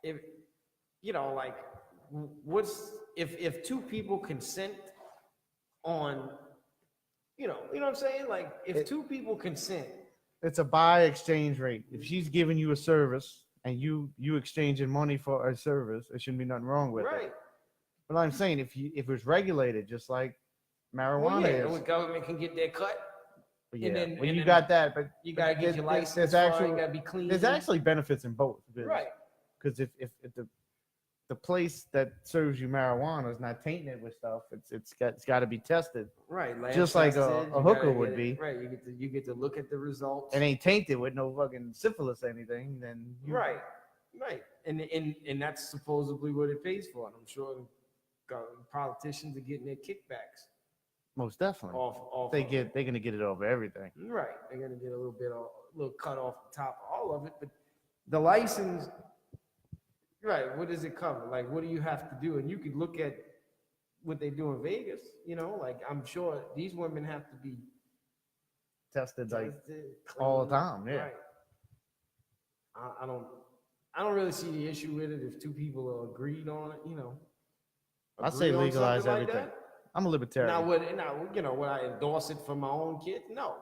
if two people consent on, you know what I'm saying? Like, if two people consent, it's a buy exchange rate. If she's giving you a service and you exchanging money for a service, there shouldn't be nothing wrong with right? it. But I'm saying if it's regulated, just like marijuana is, the government can get their cut. but yeah, and then- well, and you then got that, but You gotta get your license. There's actually you gotta be clean. there's actually benefits in both, right. Because if the place that serves you marijuana is not tainting it with stuff, it's got to be tested. Right, just like a hooker would be. Right, you get to look at the results. It ain't tainted with no fucking syphilis or anything. Then right, and that's supposedly what it pays for. And I'm sure politicians are getting their kickbacks. Most definitely. Off. They're gonna get it over everything. Right, they're gonna get a little cut off the top of all of it, but the license. Right, what does it cover? Like, what do you have to do? And you could look at what they do in Vegas. Like I'm sure these women have to be tested like clean, all the time. Yeah. Right. I don't really see the issue with it if two people are agreed on it. I say legalize everything. Like I'm a libertarian. now, would I endorse it for my own kids? No.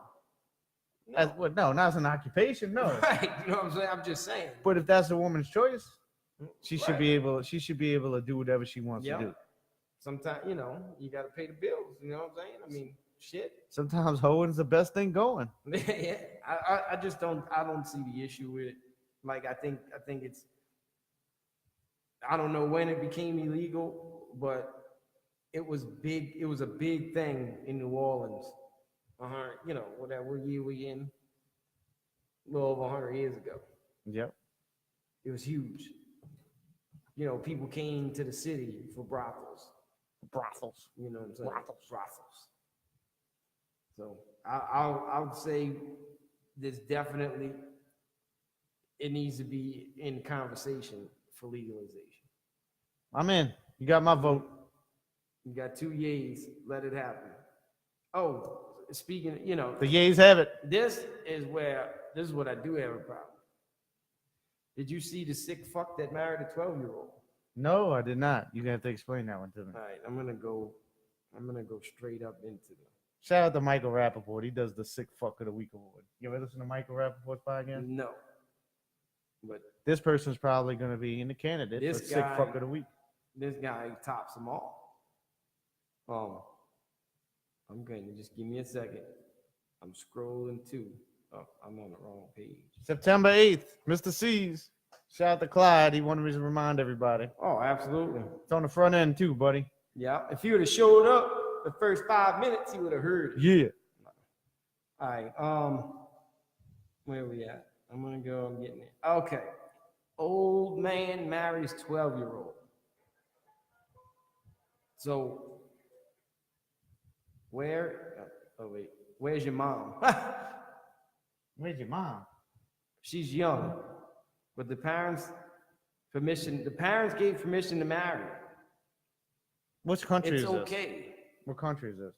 No, not as an occupation. No. Right. You know what I'm saying? I'm just saying. But if that's a woman's choice, she should be able to do whatever she wants to do. Sometimes, you got to pay the bills. You know what I'm saying? I mean, shit. Sometimes hoeing's the best thing going. Yeah. I just don't see the issue with it. Like, I think it's, I don't know when it became illegal, but it was big. It was a big thing in New Orleans. Whatever year we in, a little over 100 years ago. Yep. It was huge. People came to the city for brothels. You know what I'm saying? Brothels. So I would say there's definitely, it needs to be in conversation for legalization. I'm in. You got my vote. You got 2 yays. Let it happen. Oh, speaking, the yays have it. This is what I do have a problem. Did you see the sick fuck that married a 12-year-old? No, I did not. You have to explain that one to me. All right, I'm gonna go straight up into the. Shout out to Michael Rappaport. He does the Sick Fuck of the Week award. You ever listen to Michael Rappaport's podcast? No. But this person's probably going to be in the candidate for Sick Fuck of the Week. This guy tops them all. I'm going to just give me a second. I'm scrolling too. Oh, I'm on the wrong page. September 8th, Mr. C's. Shout out to Clyde. He wanted me to remind everybody. Oh, absolutely. It's on the front end too, buddy. Yeah. If you would have showed up the first 5 minutes, you would have heard it. Yeah. All right. Where are we at? I'm going to go. I'm getting it. Okay. Old man marries 12-year-old. So, where's your mom? Where's your mom? She's young, but the parents gave permission to marry. Which country It's is this? okay. What country is this?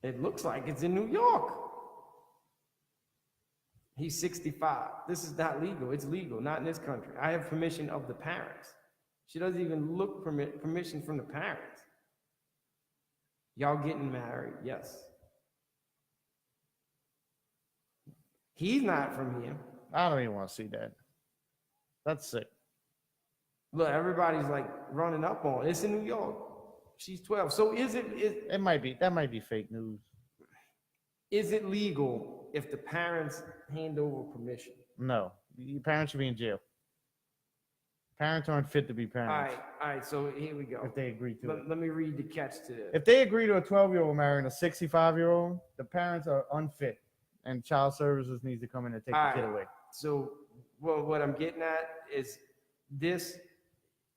It looks like it's in New York. He's 65. This is not legal. It's legal, not in this country. I have permission of the parents. She doesn't even look permission from the parents. Y'all getting married, yes. He's not from here. I don't even want to see that. That's sick. Look, everybody's like running up on it. It's in New York. She's 12. So It might be that might be fake news. Is it legal if the parents hand over permission? No, your parents should be in jail. Parents aren't fit to be parents. All right. So here we go. If they agree to it. Let me read the catch to this. If they agree to a 12-year-old marrying a 65-year-old, the parents are unfit, and child services needs to come in and take the kid away. So, well, what I'm getting at is this.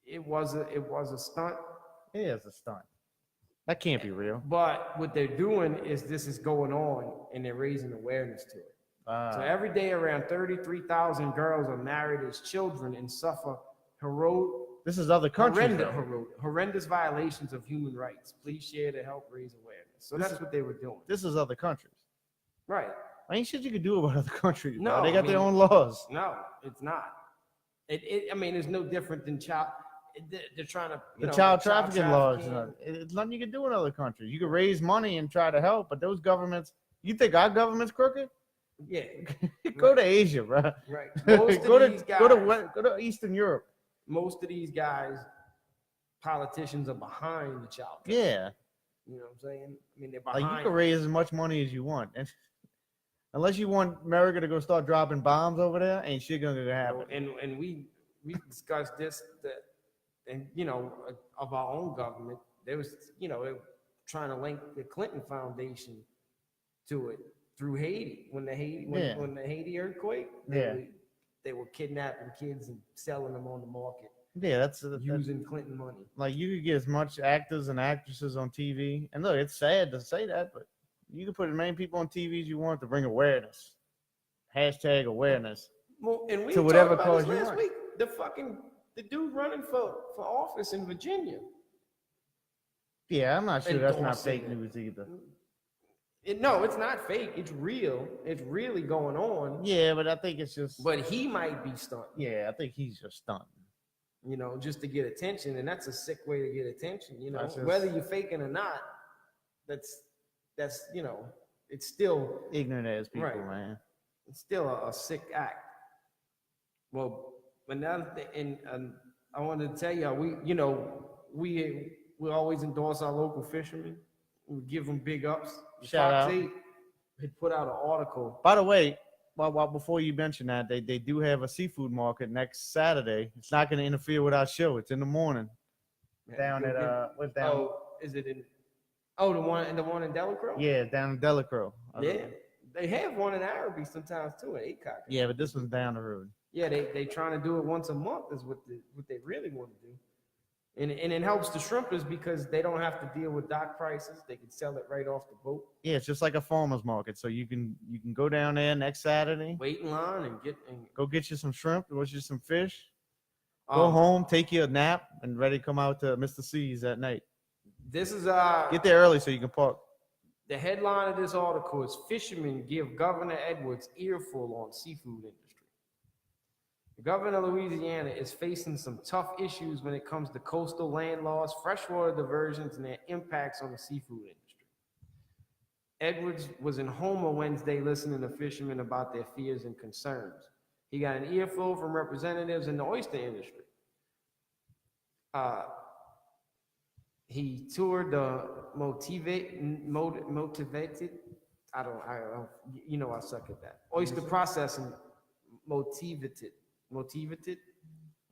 It was a stunt. It is a stunt. That can't be real. But what they're doing is this is going on, and they're raising awareness to it. So every day, around 33,000 girls are married as children and suffer This is other countries. horrendous violations of human rights. Please share to help raise awareness. So that's what they were doing. This is other countries. Right. Ain't shit you could do about other countries. No, bro. They got their own laws. No, it's not. I mean, it's no different than child. They're trying to Child trafficking laws. It's nothing you can do in other countries. You can raise money and try to help, but those governments. You think our government's crooked? Yeah. Go to Asia, bro. Right. Most go of these guys, go to Eastern Europe. Most of these guys, politicians are behind the child. Yeah. You know what I'm saying? I mean, they're behind. Like you can raise as much money as you want, and unless you want America to go start dropping bombs over there, ain't shit gonna happen. And we discussed this and of our own government. There was they were trying to link the Clinton Foundation to it through Haiti when the Haiti earthquake. They were kidnapping kids and selling them on the market. Yeah, that's using Clinton money. Like you could get as much actors and actresses on TV, and look, it's sad to say that, but you can put as many people on TV as you want to bring awareness. Hashtag awareness. Well, and we to whatever talked about cause this you last want. week. The dude running for office in Virginia. Yeah, I'm not sure that's not fake news either. No, it's not fake. It's real. It's really going on. Yeah, but I think it's just. But he might be stunting. Yeah, I think he's just stunting. Just to get attention, and that's a sick way to get attention. Whether you're faking or not, that's it's still ignorant as people, right. Man. It's still a sick act. Well, another thing, and I wanted to tell you, we always endorse our local fishermen. We give them big ups. Shout out. Fox 8 had put out an article. By the way, well, before you mention that, they do have a seafood market next Saturday. It's not going to interfere with our show. It's in the morning. Down at what's down? Oh, is it in? Oh, the one in Delacroix? Yeah, down in Delacroix. Yeah, they have one in Araby sometimes too at Acock. Yeah, but this one's down the road. Yeah, they trying to do it once a month is what they really want to do. And it helps the shrimpers because they don't have to deal with dock prices. They can sell it right off the boat. Yeah, it's just like a farmer's market. So you can go down there next Saturday. Wait in line and go get you some shrimp, go get you some fish. Go home, take you a nap, and ready to come out to Mr. C's at night. This is get there early so you can park. The headline of this article is "Fishermen Give Governor Edwards Earful on Seafood Industry." The governor of Louisiana is facing some tough issues when it comes to coastal land laws, freshwater diversions, and their impacts on the seafood industry. Edwards was in Homer Wednesday listening to fishermen about their fears and concerns. He got an earful from representatives in the oyster industry. He toured the motivated. I suck at that. Oyster processing motivated.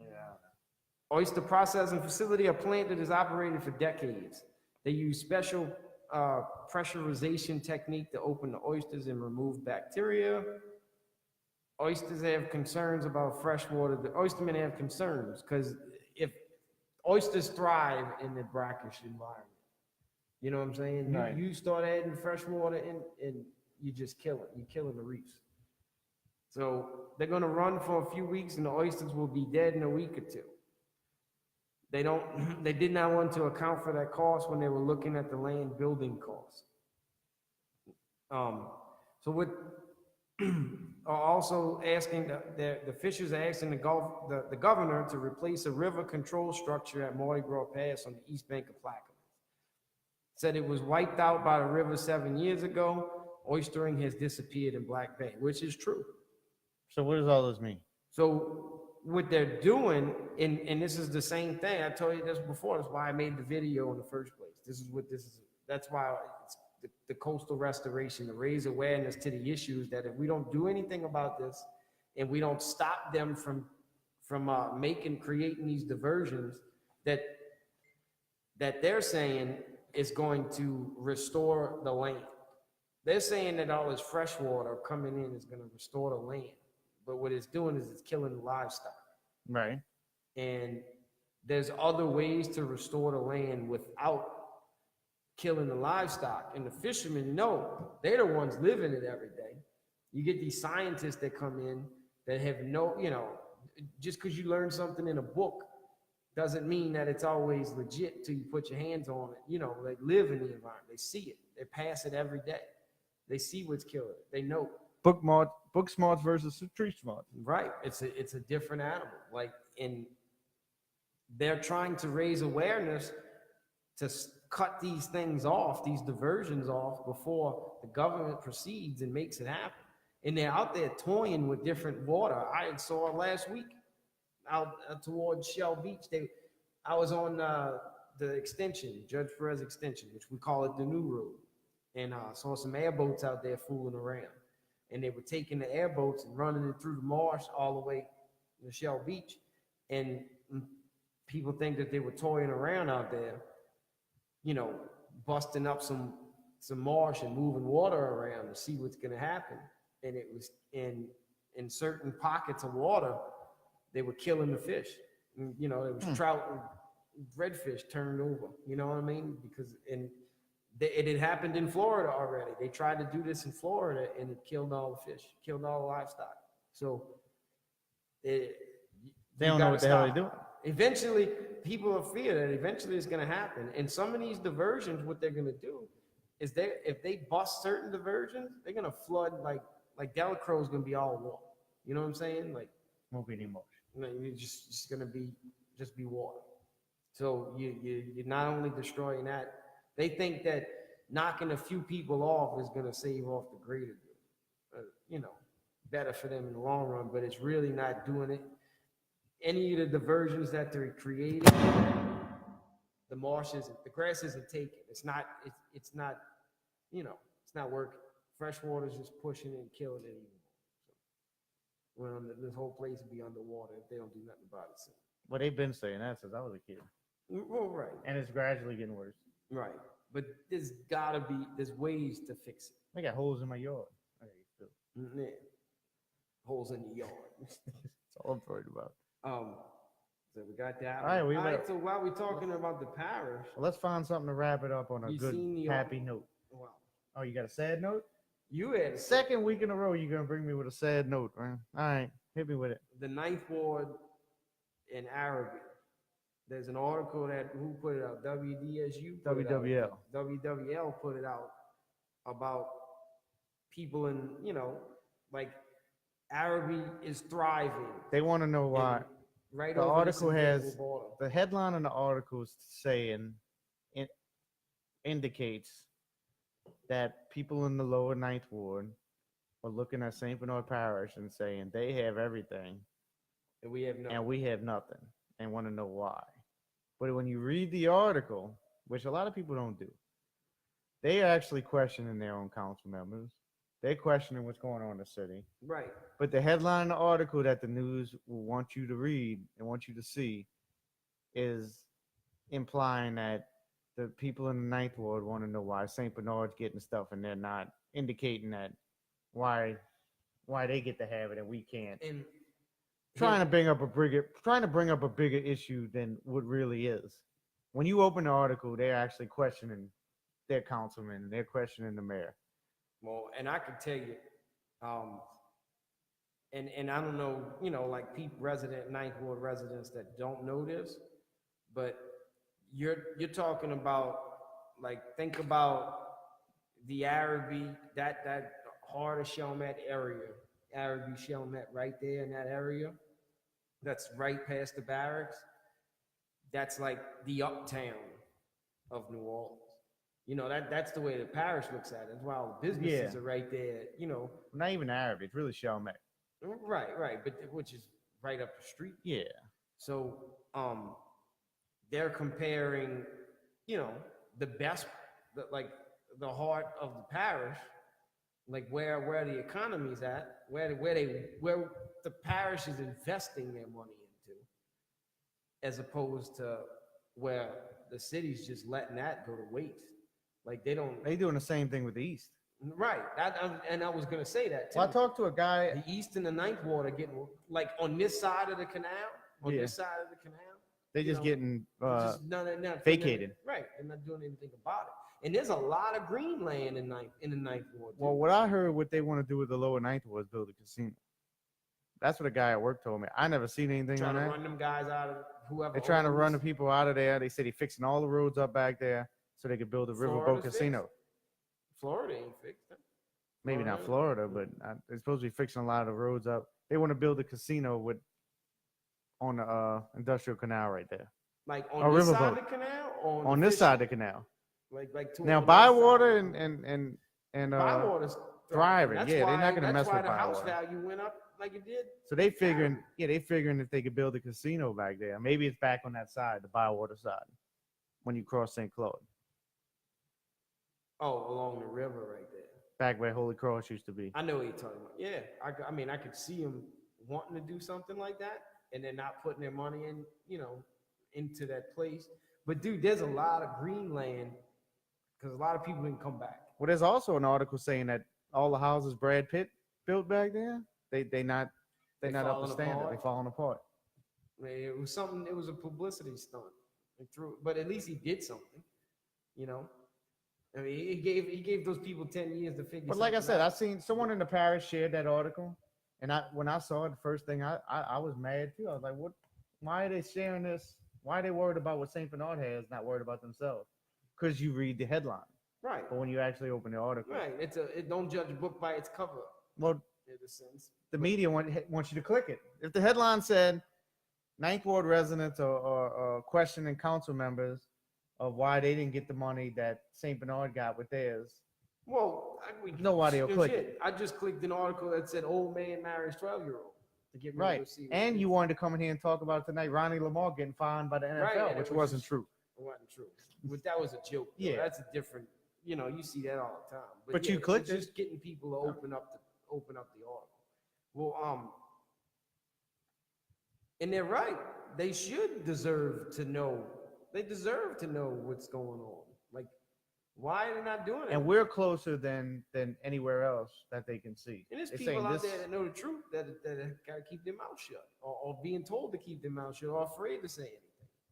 Yeah. Oyster processing facility, a plant that has operated for decades. They use special pressurization technique to open the oysters and remove bacteria. Oysters have concerns about freshwater. The oystermen have concerns because if oysters thrive in the brackish environment, you know what I'm saying? Right. You start adding fresh water in, and you just kill it. You're killing the reefs. So they're going to run for a few weeks, and the oysters will be dead in a week or two. They don't. They did not want to account for that cost when they were looking at the land building costs. So what are also asking the fishers are asking the governor to replace a river control structure at Mardi Gras Pass on the east bank of Plaquemines. Said it was wiped out by the river 7 years ago. Oystering has disappeared in Black Bay, which is true. So what does all this mean? So what they're doing, and this is the same thing. I told you this before. That's why I made the video in the first place. This is what this is. That's why it's the coastal restoration, to raise awareness to the issues that if we don't do anything about this and we don't stop them from creating these diversions that they're saying is going to restore the land. They're saying that all this fresh water coming in is going to restore the land. But what it's doing is it's killing the livestock. Right. And there's other ways to restore the land without killing the livestock. And the fishermen know, they're the ones living it every day. You get these scientists that come in that have no, just because you learn something in a book doesn't mean that it's always legit till you put your hands on it. They live in the environment. They see it. They pass it every day. They see what's killing it. They know. Book smarts versus street smarts. Right. It's a different animal. And they're trying to raise awareness to cut these things off, these diversions off, before the government proceeds and makes it happen. And they're out there toying with different water. I saw last week out towards Shell Beach. I was on the extension, Judge Perez extension, which we call it the New Road. And saw some airboats out there fooling around. And they were taking the airboats and running it through the marsh all the way to Shell Beach. And people think that they were toying around out there, busting up some marsh and moving water around to see what's going to happen. And it was in certain pockets of water, they were killing the fish. And, there was trout and redfish turned over. You know what I mean? Because it had happened in Florida already. They tried to do this in Florida, and it killed all the fish, killed all the livestock. So they don't know what the hell they're doing. Eventually, people are fear that eventually it's going to happen. And some of these diversions, what they're going to do is if they bust certain diversions, they're going to flood like Delacroix is going to be all water. You know what I'm saying? Won't be any more. You're just going to be water. So you're not only destroying that. They think that knocking a few people off is going to save off the greater good. Better for them in the long run, but it's really not doing it. Any of the diversions that they're creating, the grass isn't taken. It's not working. Fresh water is just pushing it and killing it even more. So, this whole place would be underwater if they don't do nothing about it soon. Well, they've been saying that since I was a kid. Well, right. And it's gradually getting worse. Right. But there's ways to fix it. I got holes in my yard. Yeah. Holes in the yard. That's all I'm worried about. So we got that. All right, so while we're talking about the parish, well, let's find something to wrap it up on a good, happy note. Wow. Oh, you got a sad note? You had second week in a row, you're gonna bring me with a sad note, man. All right, hit me with it. The Ninth Ward in Arabic. There's an article who put it out? WDSU? WWL. WWL put it out about people in, Arabic is thriving. They want to know why. Right. The article has the headline in the article is saying it indicates that people in the lower Ninth Ward are looking at St. Bernard Parish and saying they have everything and we have nothing and want to know why. But when you read the article, which a lot of people don't do, they are actually questioning their own council members. They're questioning what's going on in the city. Right. But the headline in the article that the news will want you to read and want you to see is implying that the people in the Ninth Ward want to know why St. Bernard's getting stuff and they're not indicating that why they get to have it and we can't. And trying to bring up a bigger issue than what really is. When you open the article, they're actually questioning their councilman and they're questioning the mayor. Well, and I can tell you, and I don't know, like Ninth Ward residents that don't know this, but you're talking about, like, think about the Araby, that heart of Chalmette area, Araby Chalmette right there in that area, that's right past the barracks. That's like the uptown of New Orleans. That's the way the parish looks at it. That's why all the businesses are right there. Not even Arab. It's really Chalmette. Right, but which is right up the street. Yeah. So they're comparing, the best, the heart of the parish, like where the economy's at, where the parish is investing their money into, as opposed to where the city's just letting that go to waste. Like they doing the same thing with the East. Right. And I was gonna say that too. Well, I talked to a guy. The East and the Ninth Ward are getting, like, on this side of the canal. This side of the canal, they're just getting not vacated. Right. They're not doing anything about it. And there's a lot of green land in the Ninth Ward. Well, what I heard, what they want to do with the lower Ninth Ward is build a casino. That's what a guy at work told me. I never seen anything on that. Trying to run them guys out of whoever. They're trying to run the people out of there. They said he's fixing all the roads up back there so they could build a riverboat casino. Florida ain't fixed it. Maybe not Florida, but they're supposed to be fixing a lot of the roads up. They want to build a casino on the industrial canal right there. Like on this side of the canal, or on this side of the canal. Like now, Bywater and Bywater's thriving. Yeah, they're not gonna mess with Bywater. That's why the house value went up like it did. So they figuring if they could build a casino back there. Maybe it's back on that side, the Bywater side, when you cross St. Claude. Oh, along the river right there. Back where Holy Cross used to be. I know what you're talking about. Yeah, I mean, I could see them wanting to do something like that, and then not putting their money in, into that place. But dude, there's a lot of green land because a lot of people didn't come back. Well, there's also an article saying that all the houses Brad Pitt built back there, they're not up to standard. They're falling apart. I mean, it was something. It was a publicity stunt. But at least he did something. I mean, he gave those people 10 years to figure. But like I said, I seen someone in the parish shared that article, and when I saw it, the first thing I was mad too. I was like, what? Why are they sharing this? Why are they worried about what St. Bernard has, not worried about themselves? Because you read the headline, right? But when you actually open the article, right, it don't judge a book by its cover. Well, in a sense, the media wants you to click it. If the headline said Ninth Ward residents are questioning council members of why they didn't get the money that St. Bernard got with theirs. Well, nobody will click it. I just clicked an article that said old man marries 12-year-old to get right. And you wanted to come in here and talk about tonight Ronnie Lamar getting fined by the NFL, which wasn't true. It wasn't true. But that was a joke. Yeah, that's a different. You see that all the time. But you clicked it. Just getting people to open up the article. Well, and they're right. They should deserve to know. They deserve to know what's going on. Like, why are they not doing it? And we're closer than anywhere else that they can see. And there's people out there that know the truth that gotta keep their mouth shut, or being told to keep their mouth shut, or afraid to say anything.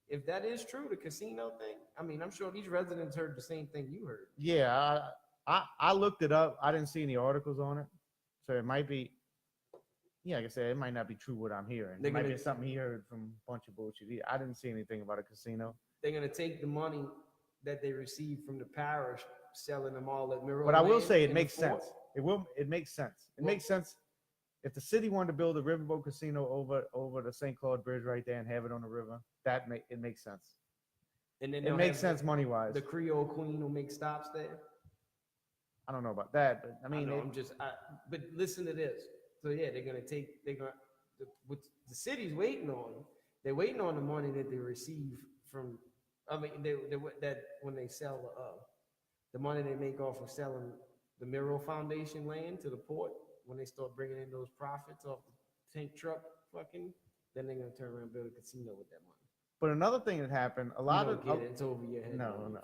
If that is true, the casino thing, I mean, I'm sure these residents heard the same thing you heard. Yeah, I looked it up. I didn't see any articles on it, so it might be. Yeah, like I said, it might not be true what I'm hearing. It might be something he heard from a bunch of bullshit. I didn't see anything about a casino. They're gonna take the money that they received from the parish, selling them all at Miro. But I will say it makes sense. It makes sense. It makes sense if the city wanted to build a riverboat casino over the St. Claude Bridge right there and have it on the river. It makes sense. And then it makes sense money wise. The Creole Queen will make stops there. I don't know about that, but I mean, but listen to this. So yeah, what the city's waiting on. They're waiting on the money that they receive from. I mean, that when they sell the money they make off of selling the Miro Foundation land to the port, when they start bringing in those profits off the tank truck, then they're gonna turn around and build a casino with that money. But another thing that happened, it's over your head. No.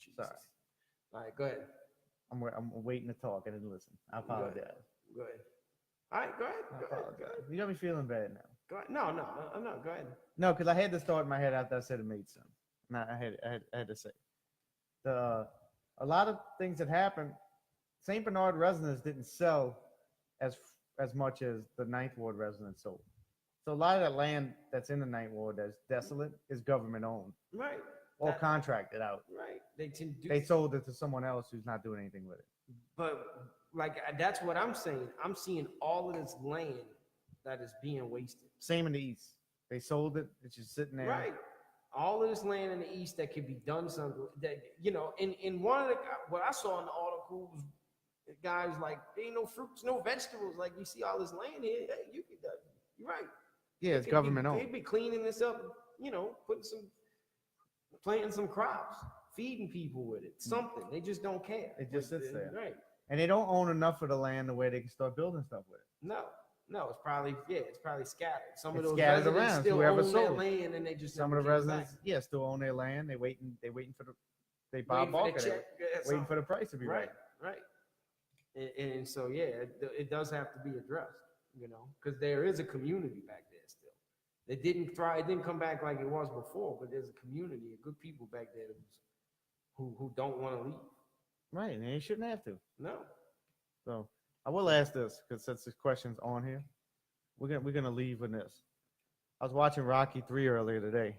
Jesus. Sorry. All right, go ahead. I'm waiting to talk. I didn't listen. I apologize. Go ahead. All right, go ahead. You got me feeling bad now. Go ahead. No. Go ahead. No, because I had this thought in my head after I said it made sense. Now I had to say, a lot of things that happened. St. Bernard residents didn't sell as as much as the Ninth Ward residents sold. So a lot of that land that's in the Ninth Ward that's desolate is government owned Right. or That- contracted out. Right. They sold it to someone else who's not doing anything with it. But like that's what I'm saying. I'm seeing all of this land that is being wasted. Same in the East. They sold it. It's just sitting there. Right. All of this land in the East that could be done something that, you know, in one of the, what I saw in the article was guys like, there ain't no fruits, no vegetables. Like, you see all this land here. Hey, you could, you're right. Yeah, it's government owned. They'd be cleaning this up, you know, planting some crops, feeding people with it, something. They just don't care. It just sits there. Right. And they don't own enough of the land the way they can start building stuff with it. No, it's probably scattered. Some of It's those scattered residents around, still whoever own their sold. land, and they just Some of never the give it residents, back. still own their land. They waiting for they buy Waiting for bulk the of it, check, yeah, waiting for the price to be right. Right. And so, yeah, it does have to be addressed, you know, because there is a community back there still. It didn't come back like it was before, but there's a community of good people back there who don't want to leave. Right, and they shouldn't have to. No. So I will ask this because since this question's on here, we're gonna leave with this. I was watching Rocky 3 earlier today,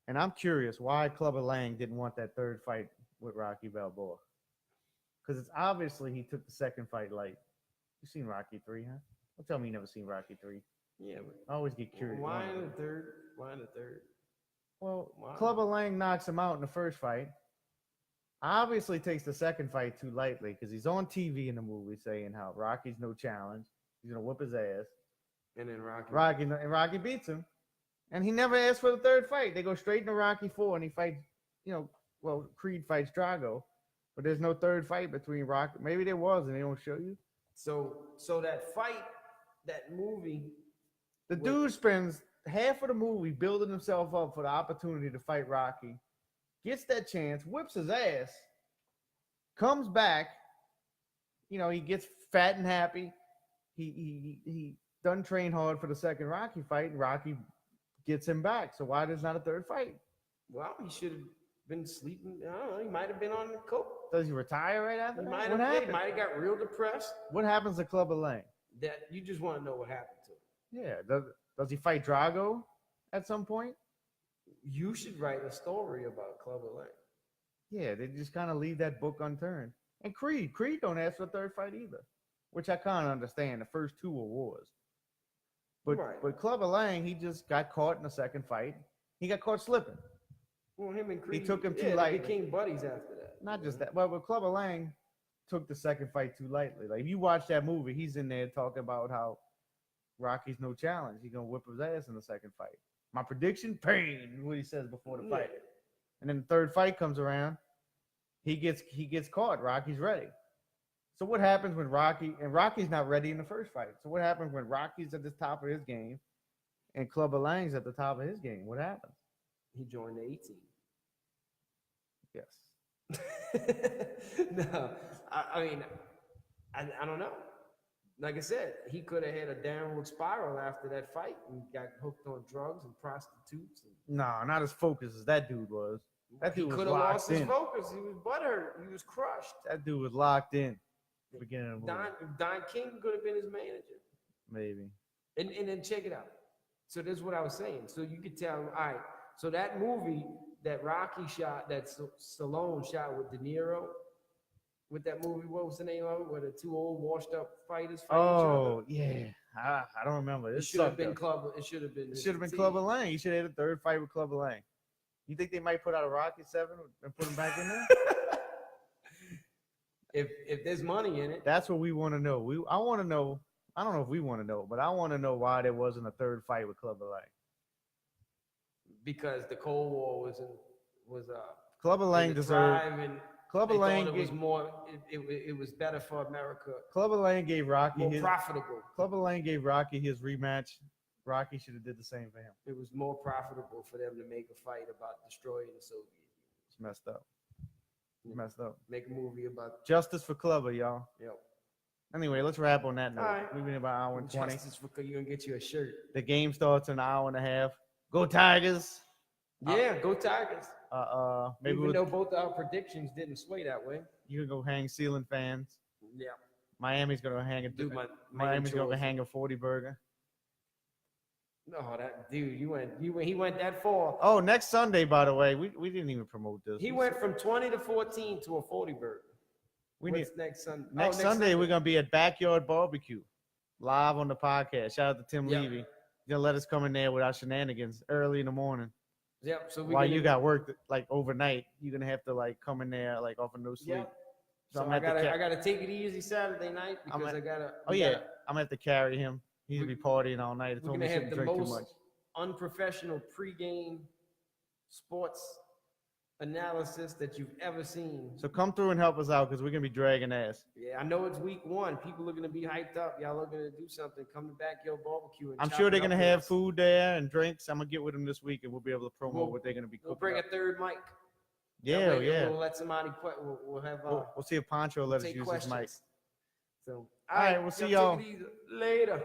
and I'm curious why Clubber Lang didn't want that third fight with Rocky Balboa. Because it's obviously he took the second fight light. You seen Rocky 3, huh? Don't tell me you never seen Rocky 3. Yeah. I always get curious. Why in the third? Well, Why? Clubber Lang knocks him out in the first fight. Obviously takes the second fight too lightly because he's on TV in the movie saying how Rocky's no challenge. He's going to whip his ass. And then Rocky beats him. And he never asked for the third fight. They go straight into Rocky 4 and he fights, Creed fights Drago. But there's no third fight between Rocky. Maybe there was and they don't show you. So that fight, that movie. The dude spends half of the movie building himself up for the opportunity to fight Rocky. Gets that chance, whips his ass, comes back. He gets fat and happy. He done train hard for the second Rocky fight, and Rocky gets him back. So why there's not a third fight? Well, he should have been sleeping. I don't know. He might have been on the coke. Does he retire right after He that? might What have. happened? He might have got real depressed. What happens to Clubber Lang? That you just want to know what happened to him. Yeah. Does he fight Drago at some point? You should write a story about Clubber Lang. Yeah, they just kind of leave that book unturned. And Creed don't ask for a third fight either, which I kind of understand. The first two were wars. But Clubber Lang, he just got caught in the second fight. He got caught slipping. Well, him and Creed. He took him too They lightly. became buddies after that. Not just that, but Clubber Lang took the second fight too lightly. Like, if you watch that movie, he's in there talking about how Rocky's no challenge. He's going to whip his ass in the second fight. My prediction, pain, what he says before the fight. And then the third fight comes around. He gets caught. Rocky's ready. So what happens when Rocky's not ready in the first fight? So what happens when Rocky's at the top of his game and Clubber Lang's at the top of his game? What happens? He joined the 18. Yes. No, I mean, I don't know. Like I said, he could have had a downward spiral after that fight and got hooked on drugs and prostitutes. No, not as focused as that dude was. That dude was could have lost locked his in. focus. He was butthurt. He was crushed. That dude was locked in. Beginning of the movie. Don King could have been his manager. Maybe. And then check it out. So this is what I was saying. So you could tell, all right, so that movie that Rocky shot, that Stallone shot with De Niro, with that movie, what was the name of it? Where the two old washed up fighters fight each other? Oh, yeah. I don't remember. It should have been Clubber. It should have been. It should have been Clubber Lang. You should have had a third fight with Clubber Lang. You think they might put out a Rocky 7 and put him back in there? If there's money in it. That's what we want to know. I want to know. I don't know if we want to know, but I want to know why there wasn't a third fight with Clubber Lang. Because the Cold War was Clubber Lang deserved. Clubber Lang it was more. It was better for America. Clubber Lang gave Rocky more profitable. Clubber Lang gave Rocky his rematch. Rocky should have did the same for him. It was more profitable for them to make a fight about destroying the Soviet Union. It's messed up. Messed up. Make a movie about justice for Clubber, y'all. Yep. Anyway, let's wrap on that note. All right. We've been about an hour and 20. Justice for you're gonna get you a shirt. The game starts in an hour and a half. Go Tigers. Yeah, go Tigers. Maybe even though both our predictions didn't sway that way. You can go hang ceiling fans. Yeah. Miami's gonna hang a Do my Miami's gonna chores. hang a 40 burger. No, that dude, he went that far. Oh, next Sunday, by the way, we didn't even promote this. He went from 20 to 14 to a 40 burger. We What's need next Sunday? next Sunday we're gonna be at Backyard Barbecue, live on the podcast. Shout out to Tim Yep. Levy. He's gonna let us come in there with our shenanigans early in the morning. Yep. So While you got work like overnight, you're gonna have to like come in there like off of no sleep. Yep. So So I gotta take it easy Saturday night because I gotta. Oh yeah, I'm gonna have to carry him. He's gonna be partying all night. He We're told gonna me he have shouldn't the drink too most much. unprofessional pregame sports analysis that you've ever seen. So come through and help us out because we're gonna be dragging ass. Yeah, I know it's week 1. People are gonna be hyped up. Y'all are gonna do something. Come to Backyard Barbecue. And I'm chop sure it they're up gonna with have us. food there and drinks. I'm gonna get with them this week and we'll be able to promo We'll- what they're gonna be cooking. We'll bring a up. third mic. Yeah, That way yeah. We'll let somebody put. We'll have. We'll see if Poncho let us take use his mic. questions. So, All right, we'll see y'all. Take it easy. Later.